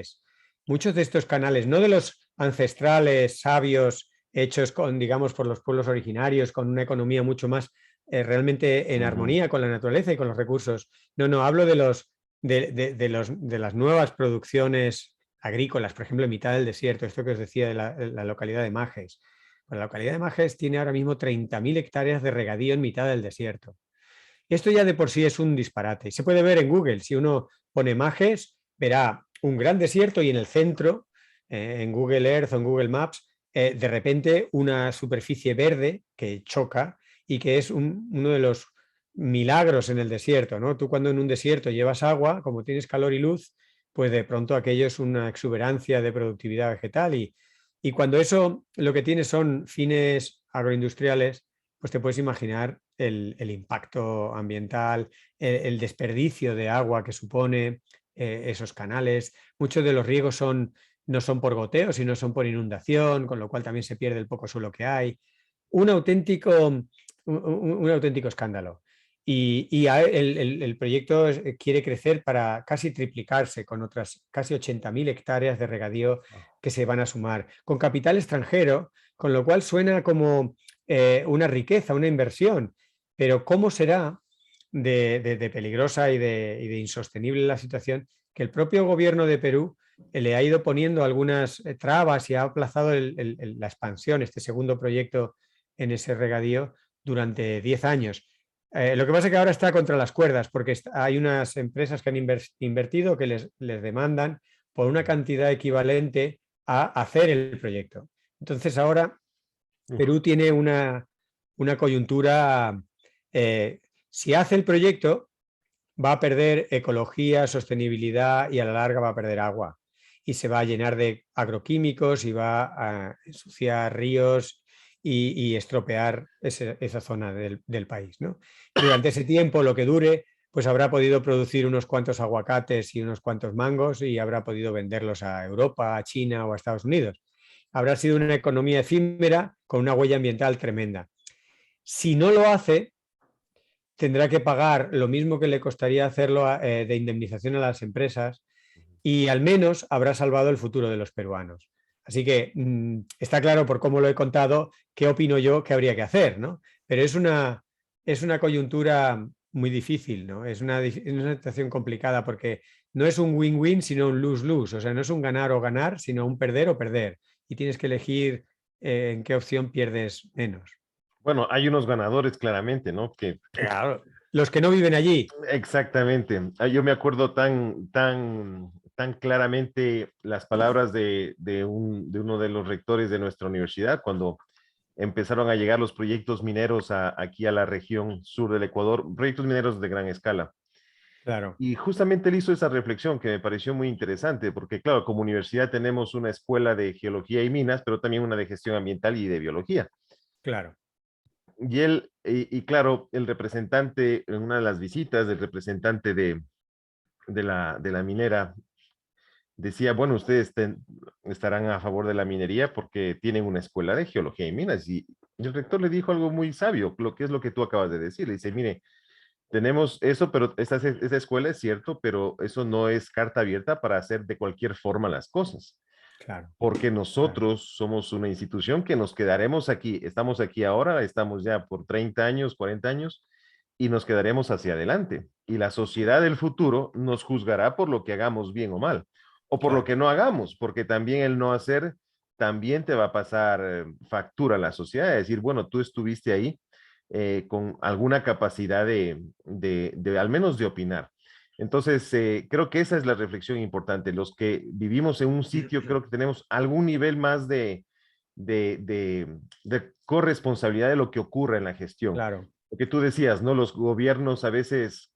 es. Muchos de estos canales, no de los ancestrales sabios hechos con, digamos, por los pueblos originarios, con una economía mucho más realmente en Ujú. armonía con la naturaleza y con los recursos. No, no, hablo de de las nuevas producciones agrícolas, por ejemplo, en mitad del desierto, esto que os decía de la localidad de Majes. Pues la localidad de Majes tiene ahora mismo 30.000 hectáreas de regadío en mitad del desierto. Esto ya de por sí es un disparate. Y se puede ver en Google. Si uno pone Majes, verá un gran desierto y en el centro, en Google Earth o en Google Maps, de repente una superficie verde que choca y que es uno de los milagros en el desierto, ¿no? Tú cuando en un desierto llevas agua, como tienes calor y luz, pues de pronto aquello es una exuberancia de productividad vegetal y cuando eso lo que tiene son fines agroindustriales, pues te puedes imaginar el impacto ambiental, el desperdicio de agua que supone esos canales. Muchos de los riegos no son por goteo, sino son por inundación, con lo cual también se pierde el poco suelo que hay. Un auténtico, un auténtico escándalo. El proyecto quiere crecer para casi triplicarse con otras casi 80.000 hectáreas de regadío que se van a sumar, con capital extranjero, con lo cual suena como una riqueza, una inversión, pero ¿cómo será de peligrosa y de insostenible la situación que el propio gobierno de Perú le ha ido poniendo algunas trabas y ha aplazado la expansión, este segundo proyecto en ese regadío durante 10 años? Lo que pasa es que ahora está contra las cuerdas porque hay unas empresas que han invertido que les demandan por una cantidad equivalente a hacer el proyecto. Entonces ahora Uf. Perú tiene una coyuntura, eh, si hace el proyecto, va a perder ecología, sostenibilidad y a la larga va a perder agua. Y se va a llenar de agroquímicos y va a ensuciar ríos y estropear esa zona del país, ¿no? Durante ese tiempo, lo que dure, pues habrá podido producir unos cuantos aguacates y unos cuantos mangos y habrá podido venderlos a Europa, a China o a Estados Unidos. Habrá sido una economía efímera con una huella ambiental tremenda. Si no lo hace, tendrá que pagar lo mismo que le costaría hacerlo de indemnización a las empresas y al menos habrá salvado el futuro de los peruanos. Así que está claro por cómo lo he contado qué opino yo que habría que hacer, ¿no? Pero es una coyuntura muy difícil, ¿no? Es una situación complicada porque no es un win-win, sino un lose-lose. O sea, no es un ganar o ganar, sino un perder o perder. Y tienes que elegir en qué opción pierdes menos. Bueno, hay unos ganadores claramente, ¿no? Que Claro. Los que no viven allí. exactamente. Yo me acuerdo tan claramente las palabras de uno de los rectores de nuestra universidad cuando empezaron a llegar los proyectos mineros aquí a la región sur del Ecuador, proyectos mineros de gran escala. Claro, Y justamente él hizo esa reflexión que me pareció muy interesante, porque claro, como universidad tenemos una escuela de geología y minas, pero también una de gestión ambiental y de biología. claro, Y él, y claro, el representante, en una de las visitas, el representante de la minera decía, bueno, ustedes estarán a favor de la minería porque tienen una escuela de geología y minas. Y el rector le dijo algo muy sabio, lo que es lo que tú acabas de decir. Le dice, mire, tenemos eso, pero esa escuela es cierto, pero eso no es carta abierta para hacer de cualquier forma las cosas, claro, porque claro, nosotros somos una institución que nos quedaremos aquí, estamos aquí ahora, estamos ya por 30 años, 40 años, y nos quedaremos hacia adelante. Y la sociedad del futuro nos juzgará por lo que hagamos bien o mal, o por lo claro. que no hagamos, porque también el no hacer también te va a pasar factura a la sociedad, es decir, bueno, tú estuviste ahí con alguna capacidad al menos de opinar. Entonces, creo que esa es la reflexión importante. Los que vivimos en un sitio, creo que tenemos algún nivel más de corresponsabilidad de lo que ocurre en la gestión. Claro, Lo que tú decías, ¿no? Los gobiernos a veces,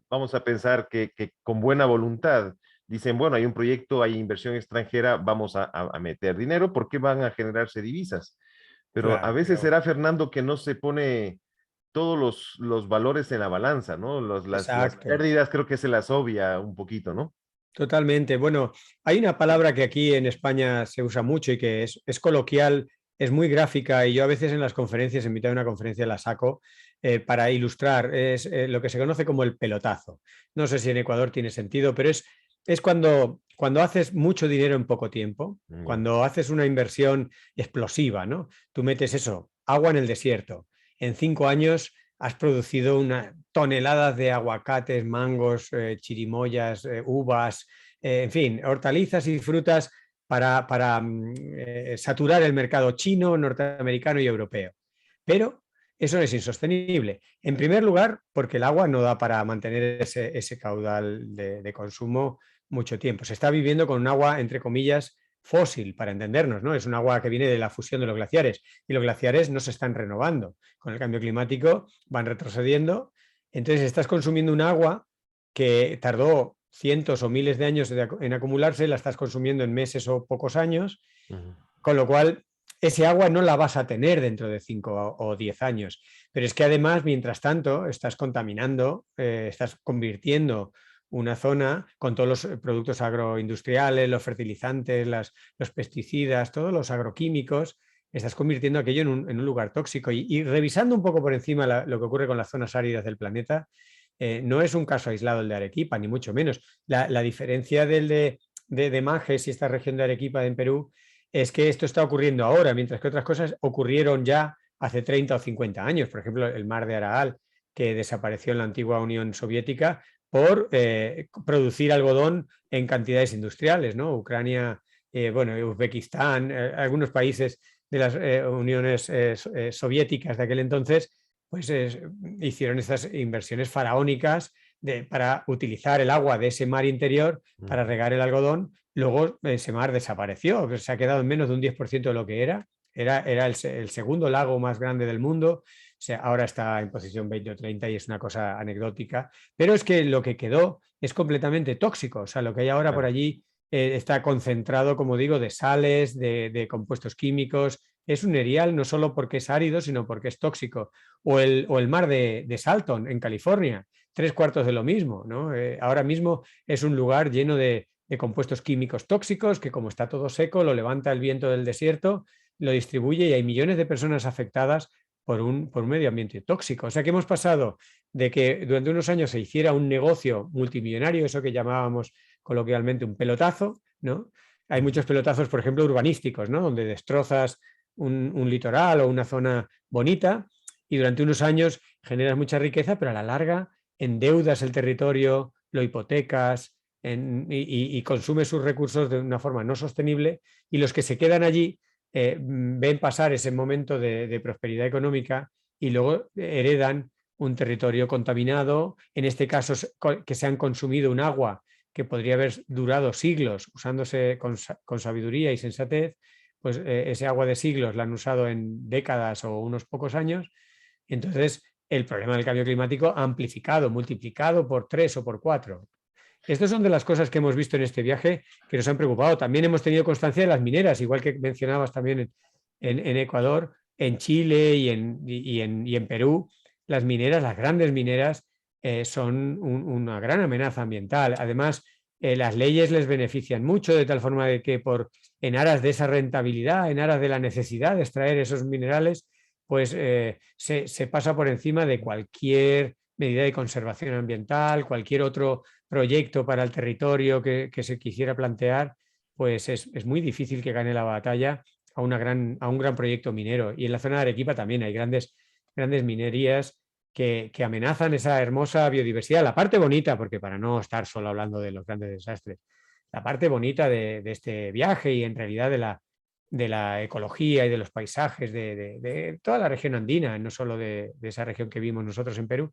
vamos a pensar que con buena voluntad dicen, bueno, hay un proyecto, hay inversión extranjera, vamos a meter dinero, ¿por qué van a generarse divisas? Pero a claro, veces pero será, Fernando, que no se pone todos los valores en la balanza, ¿no? Las exacto. pérdidas creo que se las obvia un poquito, ¿no? Totalmente. Bueno, hay una palabra que aquí en España se usa mucho y que es coloquial, es muy gráfica y yo a veces en las conferencias, en mitad de una conferencia la saco para ilustrar, es lo que se conoce como el pelotazo. No sé si en Ecuador tiene sentido, pero es cuando haces mucho dinero en poco tiempo, Ya. cuando haces una inversión explosiva, ¿no? Tú metes eso, agua en el desierto. En 5 años has producido una toneladas de aguacates, mangos, chirimoyas, uvas, en fin, hortalizas y frutas para saturar el mercado chino, norteamericano y europeo. Pero eso es insostenible. En primer lugar, porque el agua no da para mantener ese caudal de consumo mucho tiempo. Se está viviendo con un agua, entre comillas, fósil, para entendernos, ¿no? Es un agua que viene de la fusión de los glaciares y los glaciares no se están renovando. Con el cambio climático van retrocediendo. Entonces estás consumiendo un agua que tardó cientos o miles de años en acumularse, la estás consumiendo en meses o pocos años, Ujú. con lo cual ese agua no la vas a tener dentro de 5 o 10 años. Pero es que además, mientras tanto, estás contaminando, estás convirtiendo una zona con todos los productos agroindustriales, los fertilizantes, los pesticidas, todos los agroquímicos, estás convirtiendo aquello en un lugar tóxico. Y revisando un poco por encima lo que ocurre con las zonas áridas del planeta, no es un caso aislado el de Arequipa, ni mucho menos. La diferencia del de Majes y esta región de Arequipa en Perú es que esto está ocurriendo ahora, mientras que otras cosas ocurrieron ya hace 30 o 50 años. Por ejemplo, el mar de Aral, que desapareció en la antigua Unión Soviética por producir algodón en cantidades industriales, ¿no? Ucrania, bueno, Uzbekistán, algunos países de las uniones soviéticas de aquel entonces, pues hicieron estas inversiones faraónicas para utilizar el agua de ese mar interior para Ujú. regar el algodón. Luego ese mar desapareció, se ha quedado en menos de un 10% de lo que era. Era el segundo lago más grande del mundo. O sea, ahora está en posición 20 o 30 y es una cosa anecdótica. Pero es que lo que quedó es completamente tóxico. O sea, lo que hay ahora por Claro. allí está concentrado, como digo, de sales, de compuestos químicos. Es un erial no solo porque es árido, sino porque es tóxico. O el mar de Salton, en California, 3/4 de lo mismo, ¿no? Ahora mismo es un lugar lleno de compuestos químicos tóxicos que, como está todo seco, lo levanta el viento del desierto, lo distribuye y hay millones de personas afectadas por un medio ambiente tóxico. O sea que hemos pasado de que durante unos años se hiciera un negocio multimillonario, eso que llamábamos coloquialmente un pelotazo, ¿no? Hay Ujú. muchos pelotazos, por ejemplo, urbanísticos, ¿no? Donde destrozas un litoral o una zona bonita y durante unos años generas mucha riqueza, pero a la larga endeudas el territorio, lo hipotecas y consumes sus recursos de una forma no sostenible y los que se quedan allí ven pasar ese momento de prosperidad económica y luego heredan un territorio contaminado, en este caso que se han consumido un agua que podría haber durado siglos usándose con sabiduría y sensatez, pues ese agua de siglos la han usado en décadas o unos pocos años. Entonces, el problema del cambio climático amplificado, multiplicado por 3 o por 4. Estas son de las cosas que hemos visto en este viaje que nos han preocupado. También hemos tenido constancia de las mineras, igual que mencionabas también en Ecuador, en Chile y en Perú. Las mineras, las grandes mineras, son una gran amenaza ambiental. Además, las leyes les benefician mucho, de tal forma de que en aras de esa rentabilidad, en aras de la necesidad de extraer esos minerales, pues se pasa por encima de cualquier medida de conservación ambiental, cualquier otro proyecto para el territorio que se quisiera plantear, pues es muy difícil que gane la batalla a un gran proyecto minero. Y en la zona de Arequipa también hay grandes minerías que amenazan esa hermosa biodiversidad. La parte bonita, porque para no estar solo hablando de los grandes desastres, la parte bonita de este viaje y en realidad de la ecología y de los paisajes de toda la región andina, no solo de esa región que vimos nosotros en Perú,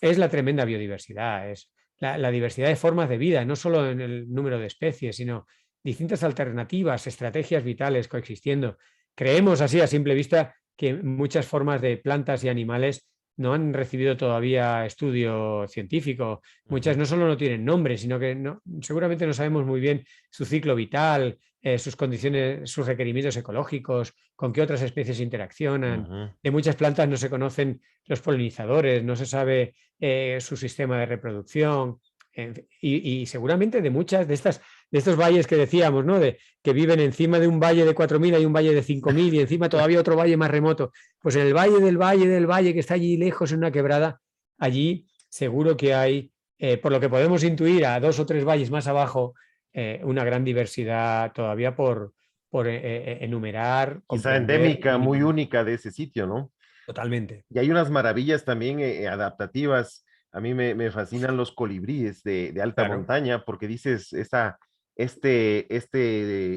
es la tremenda biodiversidad, es la diversidad de formas de vida, no solo en el número de especies, sino distintas alternativas, estrategias vitales coexistiendo. Creemos así a simple vista que muchas formas de plantas y animales no han recibido todavía estudio científico. Muchas no solo no tienen nombre, sino que seguramente no sabemos muy bien su ciclo vital, sus condiciones, sus requerimientos ecológicos, con qué otras especies interaccionan. De muchas plantas no se conocen los polinizadores, no se sabe su sistema de reproducción, y seguramente de muchas de estos valles que decíamos, ¿no? Que viven encima de un valle de 4.000, hay un valle de 5.000 y encima todavía otro valle más remoto. Pues en el valle del valle que está allí lejos en una quebrada, allí seguro que hay, por lo que podemos intuir, a 2 o 3 valles más abajo, una gran diversidad todavía por enumerar, Quizá comprender endémica, muy y única de ese sitio, ¿no? totalmente. Y hay unas maravillas también adaptativas. A mí me fascinan los colibríes de alta Claro. montaña porque dices, este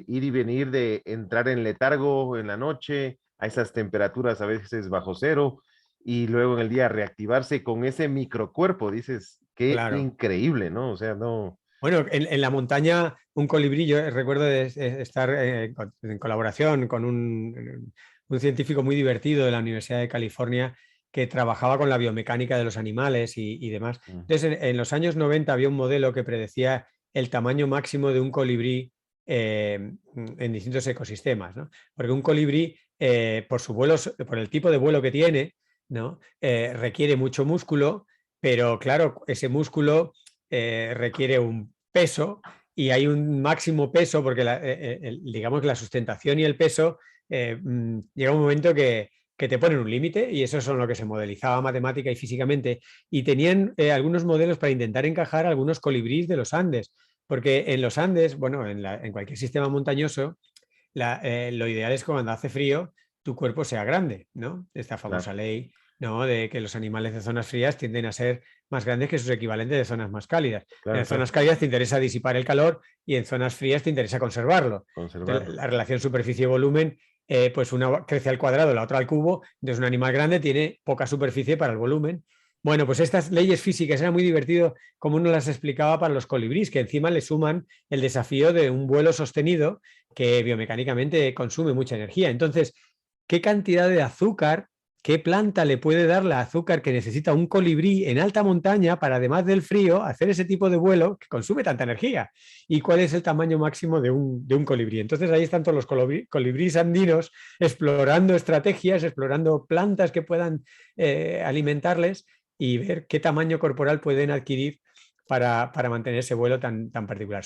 ir y venir de entrar en letargo en la noche a esas temperaturas a veces bajo cero y luego en el día reactivarse con ese microcuerpo, dices, qué Claro. increíble, ¿no? O sea, no. Bueno, en la montaña, un colibrí, yo recuerdo de estar en colaboración con un científico muy divertido de la Universidad de California que trabajaba con la biomecánica de los animales y demás. Mm. Entonces, en los años 90 había un modelo que predecía el tamaño máximo de un colibrí en distintos ecosistemas, ¿no? Porque un colibrí, por su vuelo, por el tipo de vuelo que tiene, ¿no? Requiere mucho músculo, pero claro, ese músculo requiere un peso y hay un máximo peso porque digamos que la sustentación y el peso llega un momento que te ponen un límite y eso son lo que se modelizaba matemática y físicamente y tenían algunos modelos para intentar encajar algunos colibríes de los Andes, porque en los Andes, bueno, en cualquier sistema montañoso, lo ideal es que cuando hace frío tu cuerpo sea grande, ¿no? Esta famosa Claro, ley, ¿no? De que los animales de zonas frías tienden a ser más grandes que sus equivalentes de zonas más cálidas. claro, En claro, zonas cálidas te interesa disipar el calor y en zonas frías te interesa conservarlo. Entonces, conservarlo. la relación superficie-volumen, pues una crece al cuadrado, la otra al cubo, entonces un animal grande tiene poca superficie para el volumen. Bueno, pues estas leyes físicas era muy divertido como uno las explicaba para los colibríes, que encima le suman el desafío de un vuelo sostenido que biomecánicamente consume mucha energía. Entonces, ¿qué cantidad de azúcar, qué planta le puede dar la azúcar que necesita un colibrí en alta montaña para, además del frío, hacer ese tipo de vuelo que consume tanta energía? ¿Y cuál es el tamaño máximo de un colibrí? Entonces ahí están todos los colibríes andinos explorando estrategias, explorando plantas que puedan alimentarles y ver qué tamaño corporal pueden adquirir para mantener ese vuelo tan particular.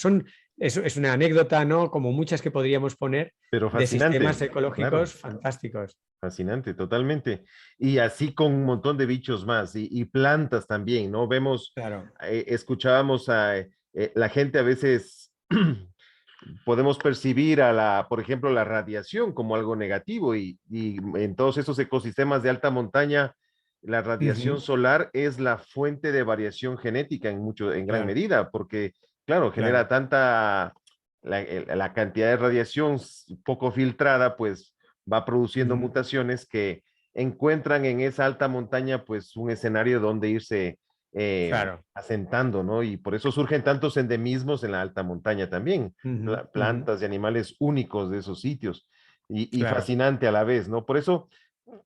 Es una anécdota, ¿no? Como muchas que podríamos poner Pero de sistemas fascinante, ecológicos claro. fantásticos. Fascinante, totalmente. Y así con un montón de bichos más y plantas también, ¿no? Vemos, Claro. escuchábamos a la gente a veces podemos percibir por ejemplo, la radiación como algo negativo y en todos estos ecosistemas de alta montaña, la radiación Ujú. solar es la fuente de variación genética en gran Claro, medida, porque, claro, genera claro. la cantidad de radiación poco filtrada, pues va produciendo Ujú. mutaciones que encuentran en esa alta montaña, pues un escenario donde irse Claro. asentando, ¿no? Y por eso surgen tantos endemismos en la alta montaña también, Ujú, ujú. plantas y animales únicos de esos sitios y Claro. fascinante a la vez, ¿no? Por eso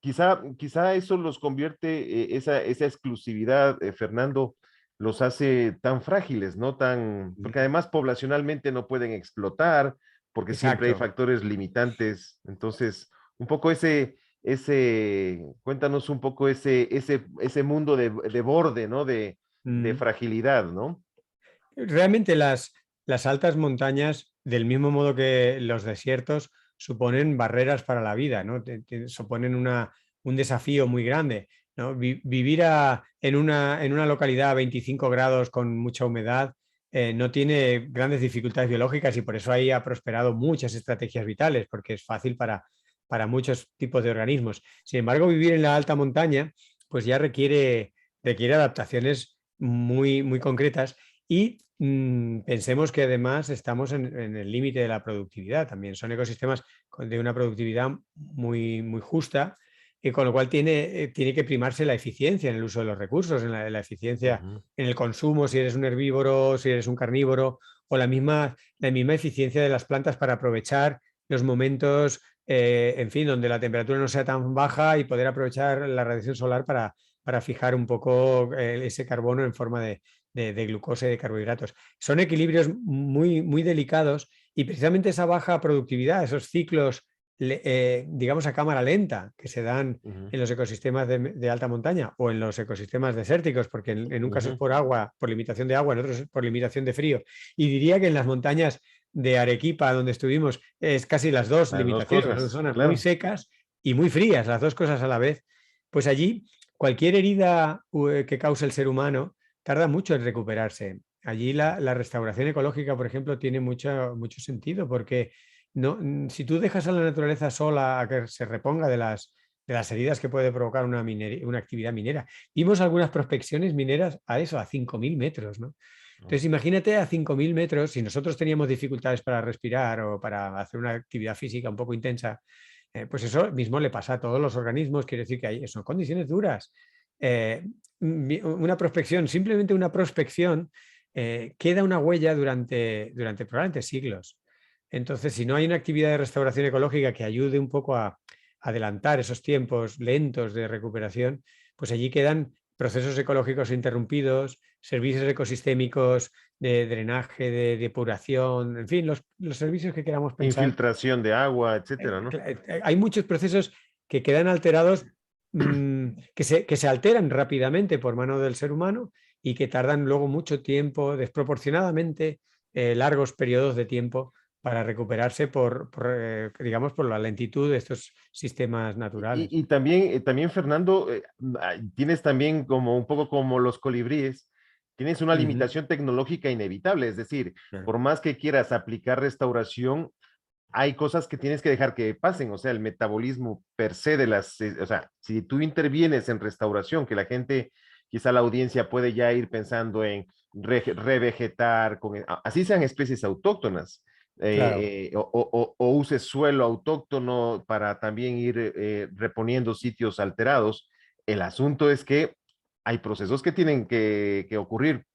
quizá eso los convierte, esa exclusividad, Fernando, los hace tan frágiles, ¿no? Porque Mm. además poblacionalmente no pueden explotar, porque siempre hay Exacto. factores limitantes. Entonces, un poco cuéntanos un poco ese mundo de borde, ¿no? De Mm. fragilidad, ¿no? Realmente las altas montañas, del mismo modo que los desiertos, suponen barreras para la vida, ¿no? Suponen un desafío muy grande, ¿no? Vivir en una localidad a 25 grados con mucha humedad no tiene grandes dificultades biológicas y por eso ahí ha prosperado muchas estrategias vitales, porque es fácil para muchos tipos de organismos. Sin embargo, vivir en la alta montaña, pues ya requiere adaptaciones muy concretas y pensemos que además estamos en el límite de la productividad también. Son ecosistemas de una productividad muy justa y con lo cual tiene que primarse la eficiencia en el uso de los recursos, en la eficiencia Ujú. en el consumo, si eres un herbívoro, si eres un carnívoro, o la misma eficiencia de las plantas para aprovechar los momentos, en fin, donde la temperatura no sea tan baja y poder aprovechar la radiación solar para fijar un poco ese carbono en forma de glucosa y de carbohidratos. Son equilibrios muy delicados y precisamente esa baja productividad, esos ciclos, digamos, a cámara lenta que se dan Ujú. en los ecosistemas de alta montaña o en los ecosistemas desérticos, porque en un caso es Ujú. por agua, por limitación de agua, en otros es por limitación de frío. Y diría que en las montañas de Arequipa, donde estuvimos, es casi las dos Las dos limitaciones, son cosas, zonas muy claro. secas y muy frías, las dos cosas a la vez. Pues allí cualquier herida que cause el ser humano tarda mucho en recuperarse. Allí la restauración ecológica, por ejemplo, tiene mucho sentido porque no, si tú dejas a la naturaleza sola a que se reponga de las heridas que puede provocar una actividad minera. Vimos algunas prospecciones mineras a eso, a 5.000 metros, ¿no? ¿No? Entonces, imagínate a 5.000 metros, si nosotros teníamos dificultades para respirar o para hacer una actividad física un poco intensa, pues eso mismo le pasa a todos los organismos, quiere decir que son condiciones duras. Eh, una prospección, simplemente una prospección, queda una huella durante probablemente siglos. Entonces, si no hay una actividad de restauración ecológica que ayude un poco a adelantar esos tiempos lentos de recuperación, pues allí quedan procesos ecológicos interrumpidos, servicios ecosistémicos de drenaje, de depuración, en fin, los servicios que queramos pensar. Infiltración de agua, etcétera, ¿no? Hay muchos procesos que quedan alterados, que se alteran rápidamente por mano del ser humano y que tardan luego mucho tiempo, desproporcionadamente largos periodos de tiempo para recuperarse digamos, por la lentitud de estos sistemas naturales. Y también, Fernando, tienes también como un poco como los colibríes, tienes una Ujú. limitación tecnológica inevitable, es decir, Claro. por más que quieras aplicar restauración, hay cosas que tienes que dejar que pasen, o sea, el metabolismo per se o sea, si tú intervienes en restauración, que la gente, quizá la audiencia puede ya ir pensando en revegetar, así sean especies autóctonas, Claro. o uses suelo autóctono para también ir reponiendo sitios alterados. El asunto es que hay procesos que tienen que ocurrir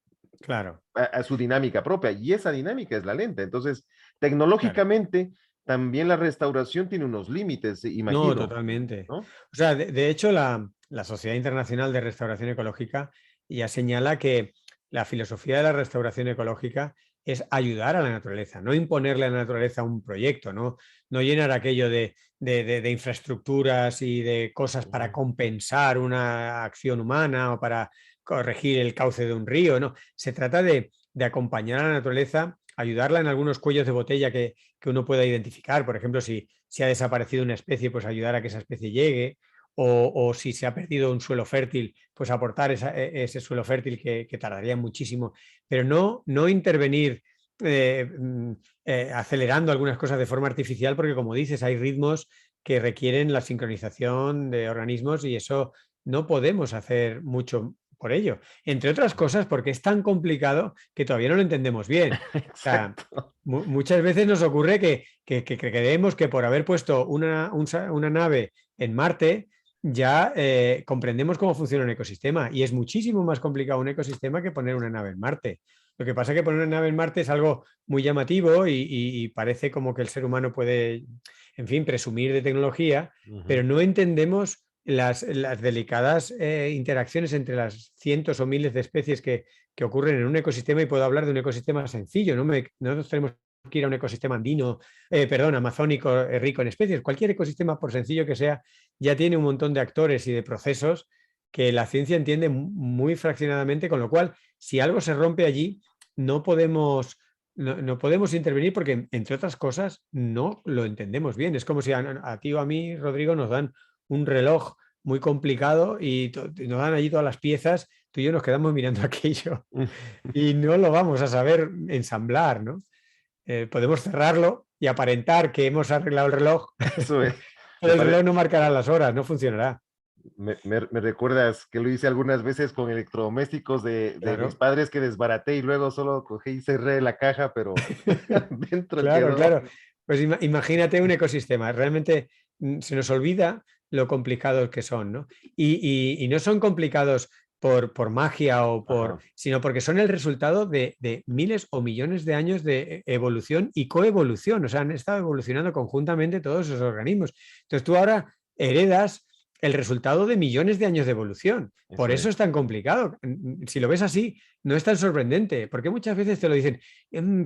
Claro. a su dinámica propia y esa dinámica es la lenta. Entonces, Claro. tecnológicamente, también la restauración tiene unos límites, No, imagino, totalmente. ¿no? O sea, de hecho, la Sociedad Internacional de Restauración Ecológica ya señala que la filosofía de la restauración ecológica es ayudar a la naturaleza, no imponerle a la naturaleza un proyecto, no llenar aquello de infraestructuras y de cosas para Ujú. compensar una acción humana o para corregir el cauce de un río, no. Se trata de acompañar a la naturaleza, ayudarla en algunos cuellos de botella que uno pueda identificar. Por ejemplo, si ha desaparecido una especie, pues ayudar a que esa especie llegue, o si se ha perdido un suelo fértil, pues aportar ese suelo fértil que tardaría muchísimo, pero no intervenir eh, mm, acelerando algunas cosas de forma artificial, porque como dices, hay ritmos que requieren la sincronización de organismos y eso no podemos hacer mucho por ello. Entre otras cosas, porque es tan complicado que todavía no lo entendemos bien. O sea, Exacto. muchas veces nos ocurre que creemos que por haber puesto una nave en Marte ya comprendemos cómo funciona un ecosistema y es muchísimo más complicado un ecosistema que poner una nave en Marte. Lo que pasa es que poner una nave en Marte es algo muy llamativo y parece como que el ser humano puede... en fin, presumir de tecnología, pero Ujú. no entendemos las delicadas interacciones entre las cientos o miles de especies que ocurren en un ecosistema, y puedo hablar de un ecosistema sencillo, nosotros tenemos que ir a un ecosistema andino, perdón, amazónico, rico en especies. Cualquier ecosistema, por sencillo que sea, ya tiene un montón de actores y de procesos que la ciencia entiende muy fraccionadamente, con lo cual, si algo se rompe allí, no podemos, no podemos intervenir porque, entre otras cosas, no lo entendemos bien. Es como si a ti o a mí, Rodrigo, nos dan un reloj muy complicado y nos dan allí todas las piezas, tú y yo nos quedamos mirando aquello y no lo vamos a saber ensamblar, ¿no? Podemos cerrarlo y aparentar que hemos arreglado el reloj, Eso me pero el reloj parece. no marcará las horas, no funcionará. Me recuerdas que lo hice algunas veces con electrodomésticos de mis Claro, padres que desbaraté y luego solo cogí y cerré la caja, pero dentro claro, quedó. claro. Pues imagínate un ecosistema. Realmente se nos olvida lo complicados que son, ¿no? Y no son complicados por magia Ajá, sino porque son el resultado de miles o millones de años de evolución y coevolución. O sea, han estado evolucionando conjuntamente todos esos organismos. Entonces tú ahora heredas el resultado de millones de años de evolución. Por eso eso es. es tan complicado. Si lo ves así, no es tan sorprendente, porque muchas veces te lo dicen,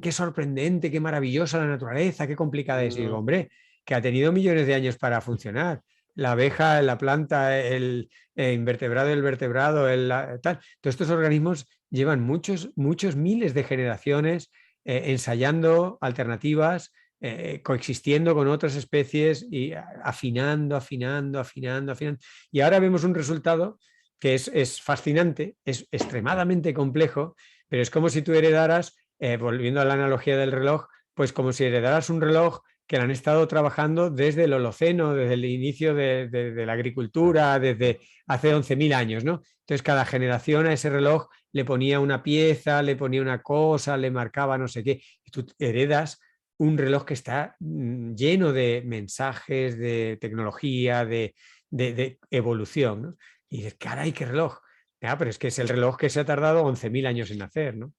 qué sorprendente, qué maravillosa la naturaleza, qué complicada es". Y digo, Mm, hombre, que ha tenido millones de años para funcionar. La abeja, la planta, el invertebrado, el vertebrado, tal. Todos estos organismos llevan muchos, muchos miles de generaciones ensayando alternativas, coexistiendo con otras especies y afinando, afinando, afinando, afinando. Y ahora vemos un resultado que es fascinante, es extremadamente complejo, pero es como si tú heredaras, volviendo a la analogía del reloj, pues como si heredaras un reloj que lo han estado trabajando desde el Holoceno, desde el inicio de la agricultura, desde hace 11.000 años, ¿no? Entonces cada generación a ese reloj le ponía una pieza, le ponía una cosa, le marcaba no sé qué, y tú heredas un reloj que está lleno de mensajes, de tecnología, de evolución, ¿no? Y dices, caray, qué reloj. Ah, pero es que es el reloj que se ha tardado 11.000 años en hacer, ¿no?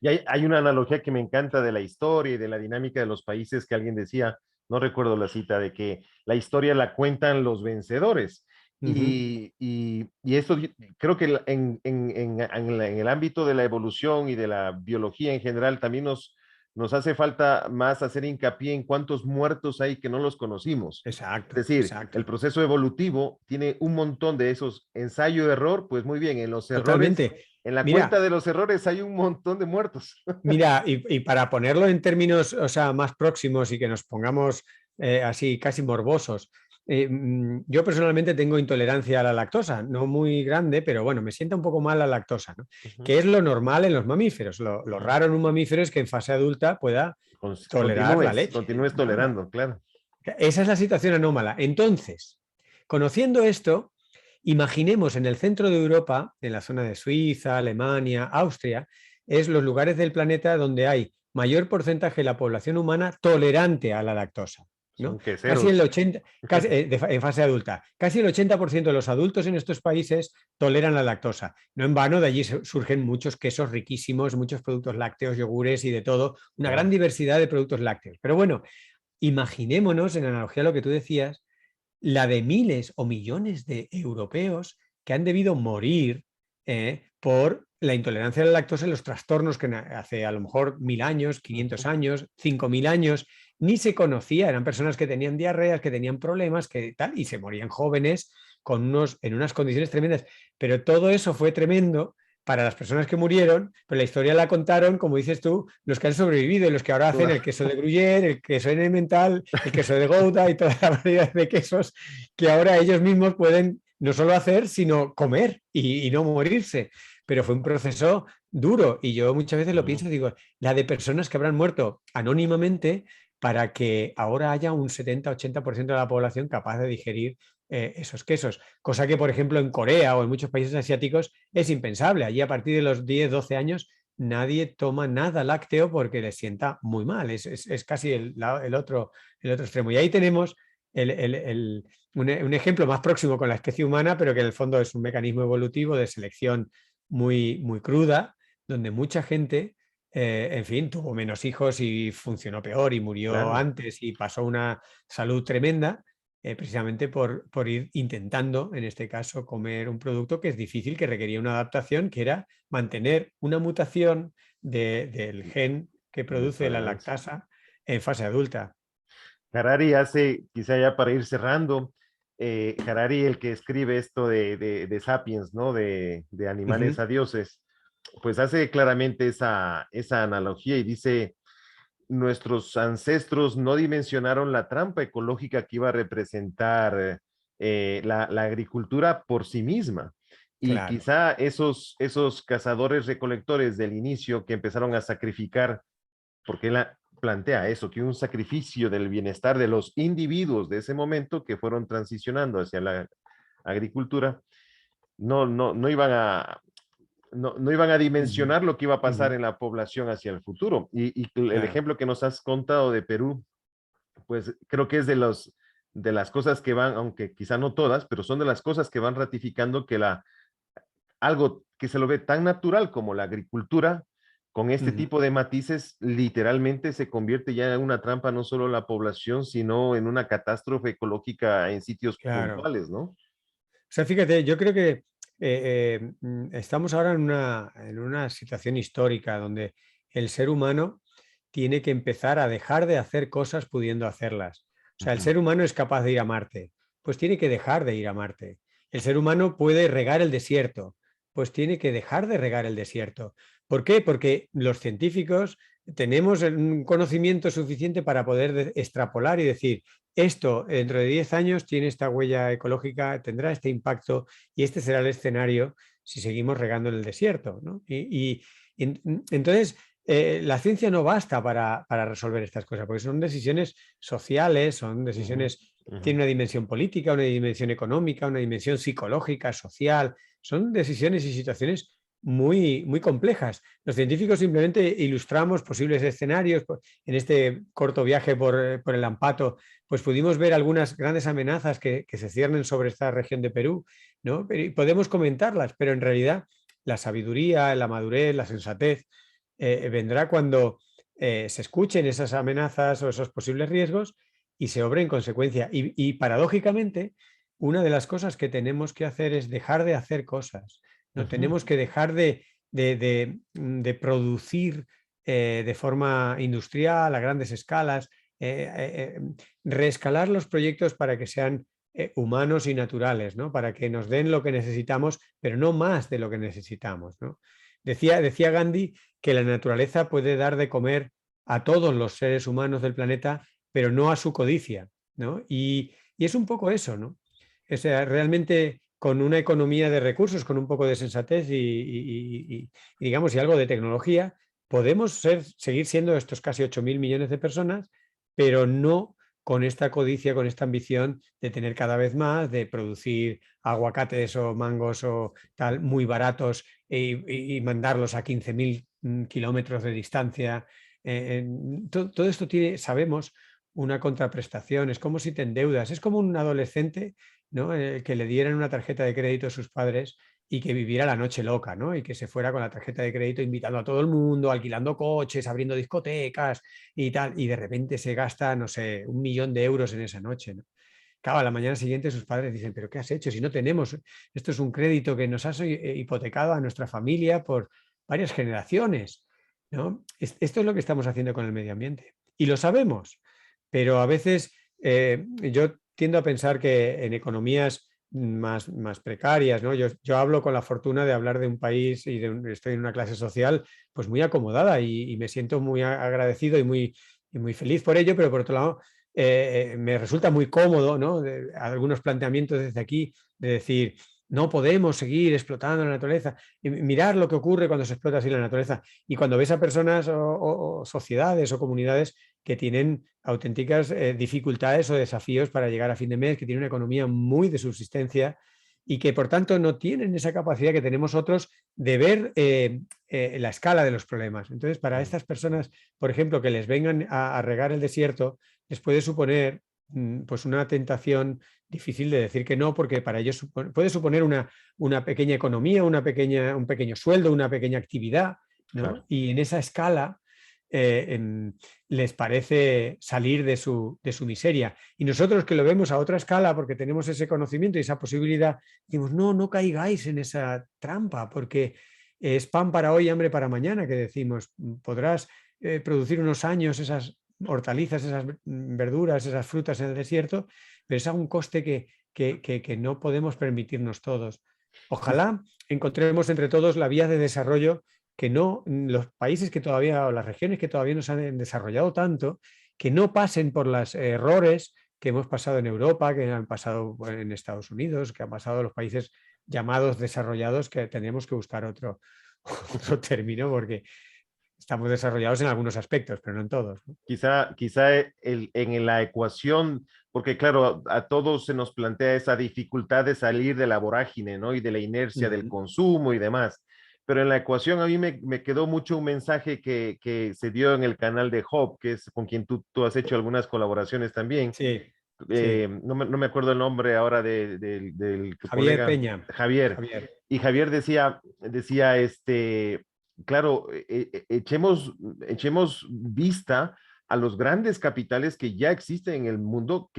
Y hay una analogía que me encanta de la historia y de la dinámica de los países que alguien decía, no recuerdo la cita, de que la historia la cuentan los vencedores. Uh -huh. Y esto creo que en el ámbito de la evolución y de la biología en general también nos hace falta más hacer hincapié en cuántos muertos hay que no los conocimos. Es Exacto, decir, el exacto. proceso evolutivo tiene un montón de esos ensayo-error, pues muy bien, en los errores, Totalmente. en la Mira, cuenta de los errores hay un montón de muertos. mira, y para ponerlo en términos, o sea, más próximos y que nos pongamos así casi morbosos, yo personalmente tengo intolerancia a la lactosa, no muy grande, pero bueno, me sienta un poco mal la lactosa, ¿no? Ujú, Que es lo normal en los mamíferos. Lo ujú. raro en un mamífero es que en fase adulta pueda tolerar la leche. Continúes Claro. tolerando, claro. Esa es la situación anómala. Entonces, conociendo esto, imaginemos en el centro de Europa, en la zona de Suiza, Alemania, Austria, es los lugares del planeta donde hay mayor porcentaje de la población humana tolerante a la lactosa, ¿no? Son Casi el queseros. 80, casi, en fase adulta, casi el 80% de los adultos en estos países toleran la lactosa. No en vano, de allí surgen muchos quesos riquísimos, muchos productos lácteos, yogures y de todo, una gran Claro. diversidad de productos lácteos. Pero bueno, imaginémonos, en analogía a lo que tú decías, la de miles o millones de europeos que han debido morir por la intolerancia a la lactosa y los trastornos que hace a lo mejor 1.000 años, 500 Ujú. años, 5.000 años, ni se conocía, eran personas que tenían diarreas, que tenían problemas, que tal, y se morían jóvenes en unas condiciones tremendas. Pero todo eso fue tremendo para las personas que murieron, pero la historia la contaron, como dices tú, los que han sobrevivido y los que ahora hacen el Claro. queso de Gruyère, el queso de Emmental, el queso de Gouda y toda la variedad de quesos que ahora ellos mismos pueden no solo hacer, sino comer y no morirse. Pero fue un proceso duro y yo muchas veces lo Ujú. pienso, digo, la de personas que habrán muerto anónimamente para que ahora haya un 70-80% de la población capaz de digerir esos quesos. Cosa que, por ejemplo, en Corea o en muchos países asiáticos es impensable. Allí a partir de los 10-12 años nadie toma nada lácteo porque les sienta muy mal. Es casi el otro extremo. Y ahí tenemos un ejemplo más próximo con la especie humana, pero que en el fondo es un mecanismo evolutivo de selección muy, muy cruda, donde mucha gente en fin, tuvo menos hijos y funcionó peor y murió Claro. antes y pasó una salud tremenda, precisamente por ir intentando, en este caso, comer un producto que es difícil, que requería una adaptación, que era mantener una mutación del gen que De produce la tolerancia. lactasa en fase adulta. Harari hace, quizá ya para ir cerrando, Harari, el que escribe esto de Sapiens, ¿no? De animales Ujú. a dioses, pues hace claramente esa analogía y dice, nuestros ancestros no dimensionaron la trampa ecológica que iba a representar la agricultura por sí misma. Y Claro. quizá esos cazadores recolectores del inicio que empezaron a sacrificar, porque él plantea eso, que un sacrificio del bienestar de los individuos de ese momento que fueron transicionando hacia la agricultura, no iban a, no iban a Ujú, dimensionar lo que iba a ujú. pasar en la población hacia el futuro. Y el Claro. ejemplo que nos has contado de Perú, pues creo que es de las cosas que van, aunque quizá no todas, pero son de las cosas que van ratificando que algo que se lo ve tan natural como la agricultura, con este Ujú. tipo de matices, literalmente se convierte ya en una trampa no solo la población, sino en una catástrofe ecológica en sitios Claro. puntuales, ¿no? O sea, fíjate, yo creo que estamos ahora en una situación histórica donde el ser humano tiene que empezar a dejar de hacer cosas pudiendo hacerlas. O sea, el Ujú. ser humano es capaz de ir a Marte, pues tiene que dejar de ir a Marte. El ser humano puede regar el desierto, pues tiene que dejar de regar el desierto. ¿Por qué? Porque los científicos tenemos un conocimiento suficiente para poder extrapolar y decir, esto dentro de 10 años tiene esta huella ecológica, tendrá este impacto y este será el escenario si seguimos regando en el desierto, ¿no? Entonces, la ciencia no basta para resolver estas cosas, porque son decisiones sociales, son Ujú. decisiones, Ujú. tienen una dimensión política, una dimensión económica, una dimensión psicológica, social, son decisiones y situaciones muy, muy complejas. Los científicos simplemente ilustramos posibles escenarios. En este corto viaje por el Ampato, pues pudimos ver algunas grandes amenazas que se ciernen sobre esta región de Perú, ¿no? Y podemos comentarlas, pero en realidad la sabiduría, la madurez, la sensatez vendrá cuando se escuchen esas amenazas o esos posibles riesgos y se obre en consecuencia. Y paradójicamente, una de las cosas que tenemos que hacer es dejar de hacer cosas, ¿no? Ujú. Tenemos que dejar de producir de forma industrial, a grandes escalas, reescalar los proyectos para que sean humanos y naturales, ¿no? Para que nos den lo que necesitamos, pero no más de lo que necesitamos, ¿no? Decía Gandhi que la naturaleza puede dar de comer a todos los seres humanos del planeta, pero no a su codicia, ¿no? Y es un poco eso, ¿no? O sea, realmente con una economía de recursos, con un poco de sensatez y digamos, y algo de tecnología, podemos seguir siendo estos casi 8.000 millones de personas, pero no con esta codicia, con esta ambición de tener cada vez más, de producir aguacates o mangos o tal muy baratos y mandarlos a 15.000 kilómetros de distancia. Todo esto tiene, sabemos, una contraprestación, es como si te endeudas, es como un adolescente, ¿no? Que le dieran una tarjeta de crédito a sus padres y que viviera la noche loca, ¿no? Y que se fuera con la tarjeta de crédito invitando a todo el mundo, alquilando coches, abriendo discotecas y tal, y de repente se gasta, no sé, 1.000.000 de euros en esa noche, ¿no? Claro, a la mañana siguiente sus padres dicen, pero ¿qué has hecho? Si no tenemos, esto es un crédito que nos has hipotecado a nuestra familia por varias generaciones, ¿no? Esto es lo que estamos haciendo con el medio ambiente. Y lo sabemos, pero a veces yo tiendo a pensar que en economías más precarias, ¿no? Yo hablo con la fortuna de hablar de un país y estoy en una clase social pues muy acomodada y me siento muy agradecido y muy feliz por ello, pero por otro lado me resulta muy cómodo, ¿no? Algunos planteamientos desde aquí de decir, no podemos seguir explotando la naturaleza. Y mirar lo que ocurre cuando se explota así la naturaleza. Y cuando ves a personas o sociedades o comunidades que tienen auténticas dificultades o desafíos para llegar a fin de mes, que tienen una economía muy de subsistencia y que por tanto no tienen esa capacidad que tenemos otros de ver la escala de los problemas. Entonces, para Mm. estas personas, por ejemplo, que les vengan a regar el desierto, les puede suponer pues una tentación difícil de decir que no, porque para ellos puede suponer una pequeña economía, un pequeño sueldo, una pequeña actividad, ¿no? Claro. Y en esa escala les parece salir de su miseria. Y nosotros que lo vemos a otra escala, porque tenemos ese conocimiento y esa posibilidad, decimos, no, no caigáis en esa trampa, porque es pan para hoy, hambre para mañana, que decimos, podrás producir unos años esas hortalizas, esas verduras, esas frutas en el desierto, pero es a un coste que no podemos permitirnos todos. Quiz- Ojalá encontremos entre todos la vía de desarrollo que no, los países que todavía, o las regiones que todavía no se han desarrollado tanto, que no pasen por los errores que hemos pasado en Europa, que han pasado en Estados Unidos, que han pasado en los países llamados desarrollados, que tenemos que buscar otro, otro término, porque estamos desarrollados en algunos aspectos, pero no en todos, ¿no? Quizá en la ecuación, porque claro, a todos se nos plantea esa dificultad de salir de la vorágine, ¿no? Y de la inercia del Ujú. consumo y demás. Pero en la ecuación a mí me quedó mucho un mensaje que se dio en el canal de Job, que es con quien tú has hecho algunas colaboraciones también. Sí, sí. No me acuerdo el nombre ahora del tu Javier colega Peña. Javier. Javier. Y Javier decía, claro, echemos vista a los grandes capitales que ya existen en el mundo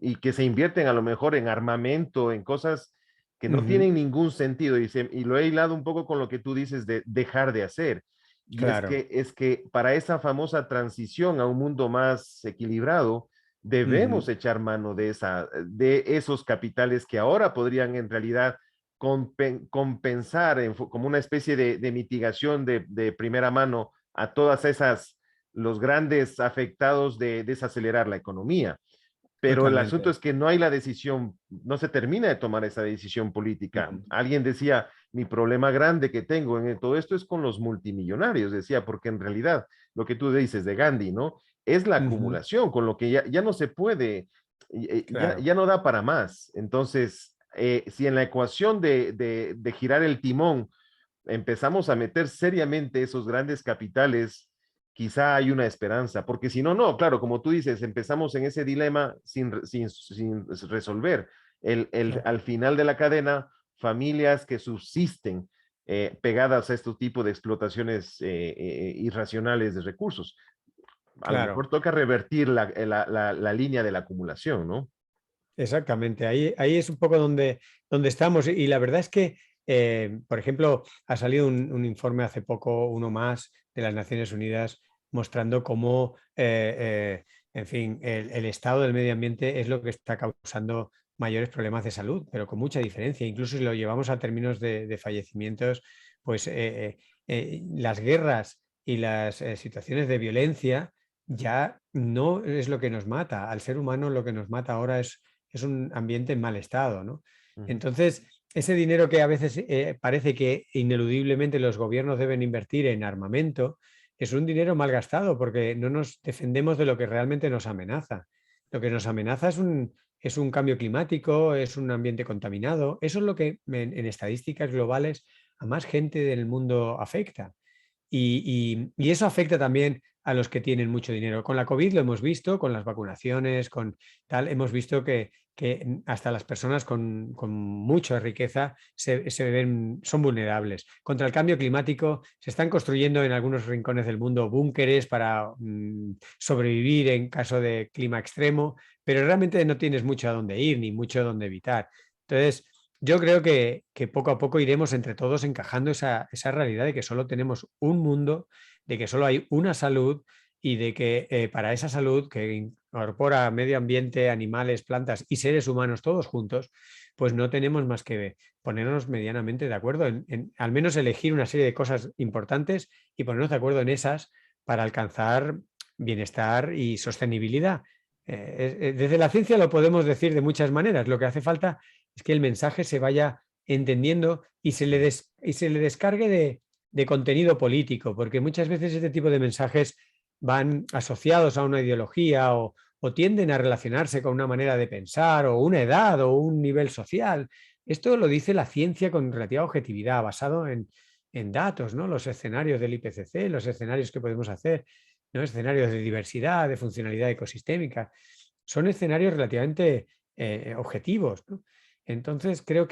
y que se invierten a lo mejor en armamento, en cosas que no Ujú. tienen ningún sentido. Y lo he hilado un poco con lo que tú dices de dejar de hacer. Y Claro. es que para esa famosa transición a un mundo más equilibrado, debemos Ujú. echar mano de esos capitales que ahora podrían en realidad compensar como una especie de mitigación de primera mano a todas esas, los grandes afectados de desacelerar la economía. Pero el asunto Totalmente. es que no hay la decisión, no se termina de tomar esa decisión política. Ujú. Alguien decía, mi problema grande que tengo en todo esto es con los multimillonarios, decía, porque en realidad lo que tú dices de Gandhi, ¿no? Es la Ujú. acumulación, con lo que ya no se puede, Claro. ya no da para más. Entonces, si en la ecuación de girar el timón empezamos a meter seriamente esos grandes capitales, quizá hay una esperanza, porque si no, no, claro, como tú dices, empezamos en ese dilema sin resolver. Claro. Al final de la cadena, familias que subsisten pegadas a este tipo de explotaciones irracionales de recursos. A lo Claro. mejor toca revertir la línea de la acumulación, ¿no? Exactamente, ahí es un poco donde estamos y la verdad es que, por ejemplo, ha salido un informe hace poco, uno más, de las Naciones Unidas, mostrando cómo, en fin, el estado del medio ambiente es lo que está causando mayores problemas de salud, pero con mucha diferencia. Incluso si lo llevamos a términos de fallecimientos, pues las guerras y las situaciones de violencia ya no es lo que nos mata. Al ser humano lo que nos mata ahora es un ambiente en mal estado, ¿no? Ujú. Entonces, ese dinero que a veces parece que ineludiblemente los gobiernos deben invertir en armamento, es un dinero mal gastado porque no nos defendemos de lo que realmente nos amenaza. Lo que nos amenaza es un cambio climático, es un ambiente contaminado. Eso es lo que en estadísticas globales a más gente del mundo afecta. Y eso afecta también a los que tienen mucho dinero. Con la COVID lo hemos visto, con las vacunaciones, con tal, hemos visto que hasta las personas con mucha riqueza se ven, son vulnerables. Contra el cambio climático se están construyendo en algunos rincones del mundo búnkeres para sobrevivir en caso de clima extremo, pero realmente no tienes mucho a dónde ir ni mucho a dónde evitar. Entonces, yo creo que poco a poco iremos entre todos encajando esa realidad de que solo tenemos un mundo, de que solo hay una salud y de que para esa salud que incorpora medio ambiente, animales, plantas y seres humanos todos juntos, pues no tenemos más que ponernos medianamente de acuerdo en al menos elegir una serie de cosas importantes y ponernos de acuerdo en esas para alcanzar bienestar y sostenibilidad. Desde la ciencia lo podemos decir de muchas maneras. Lo que hace falta es que el mensaje se vaya entendiendo y y se le descargue de contenido político, porque muchas veces este tipo de mensajes van asociados a una ideología o tienden a relacionarse con una manera de pensar o una edad o un nivel social. Esto lo dice la ciencia con relativa objetividad, basado en datos, ¿no? Los escenarios del IPCC, los escenarios que podemos hacer, ¿no? Escenarios de diversidad, de funcionalidad ecosistémica. Son escenarios relativamente objetivos, ¿no? Entonces, creo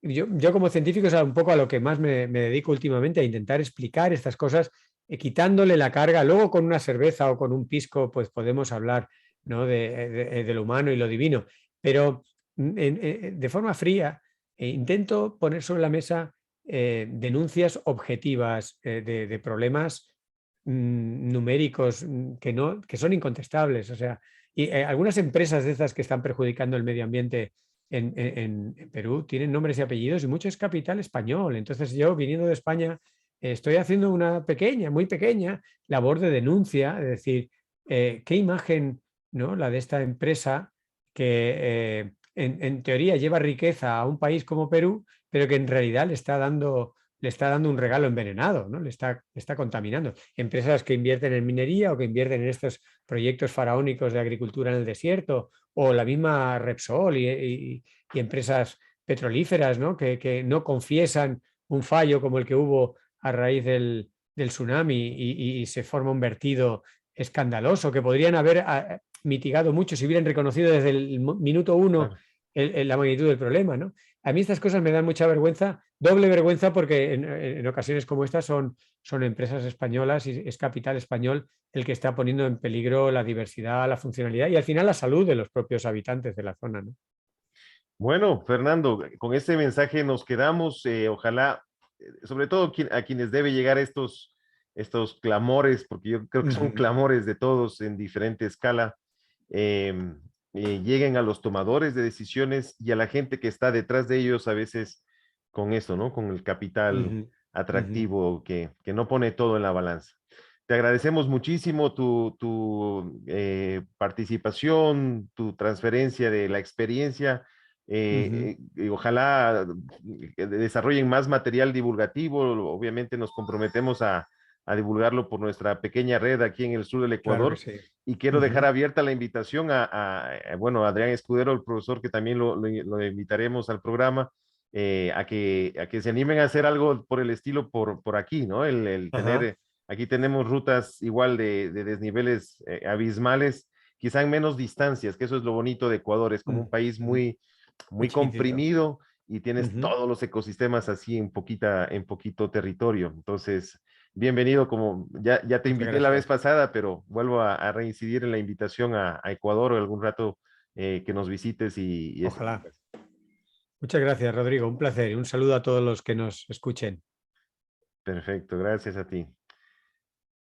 yo como científico es un poco a lo que más me dedico últimamente, a intentar explicar estas cosas, quitándole la carga. Luego con una cerveza o con un pisco, pues podemos hablar, ¿no? De lo humano y lo divino. Pero de forma fría, intento poner sobre la mesa denuncias objetivas de problemas numéricos que son incontestables. O sea, y algunas empresas de estas que están perjudicando el medio ambiente en Perú tienen nombres y apellidos y mucho es capital español. Entonces yo, viniendo de España, estoy haciendo una pequeña, muy pequeña labor de denuncia, es decir, qué imagen, ¿no? La de esta empresa que en teoría lleva riqueza a un país como Perú, pero que en realidad le está dando un regalo envenenado, ¿no? Le está contaminando. Empresas que invierten en minería o que invierten en estos proyectos faraónicos de agricultura en el desierto, o la misma Repsol y empresas petrolíferas, ¿no? Que no confiesan un fallo como el que hubo a raíz del tsunami y se forma un vertido escandaloso que podrían haber mitigado mucho si hubieran reconocido desde el minuto uno Claro. la magnitud del problema, ¿no? A mí estas cosas me dan mucha vergüenza, doble vergüenza, porque en ocasiones como estas son empresas españolas y es capital español el que está poniendo en peligro la diversidad, la funcionalidad y al final la salud de los propios habitantes de la zona, ¿no? Bueno, Fernando, con este mensaje nos quedamos. Ojalá, sobre todo a quienes debe llegar estos clamores, porque yo creo que son Ujú. clamores de todos en diferente escala, eh, lleguen a los tomadores de decisiones y a la gente que está detrás de ellos a veces con eso, ¿no? Con el capital Ujú. Ujú. atractivo que no pone todo en la balanza. Te agradecemos muchísimo tu participación, tu transferencia de la experiencia. Ujú. Y ojalá desarrollen más material divulgativo. Obviamente nos comprometemos a divulgarlo por nuestra pequeña red aquí en el sur del Claro que Ecuador. sí. Y quiero dejar Ujú. abierta la invitación bueno, a Adrián Escudero, el profesor, que también lo invitaremos al programa, a que se animen a hacer algo por el estilo por aquí, ¿no? El Ajá. tener, aquí tenemos rutas igual de desniveles abismales, quizá en menos distancias, que eso es lo bonito de Ecuador, es como un país Ujú. Muy muy chiquitito. comprimido y tienes Ujú. todos los ecosistemas así en poquito territorio. Entonces, bienvenido, como ya te Muchas invité la vez gracias. pasada, pero vuelvo a reincidir en la invitación a Ecuador o algún rato que nos visites y eso. Ojalá. Muchas gracias, Rodrigo. Un placer y un saludo a todos los que nos escuchen. Perfecto, gracias a ti.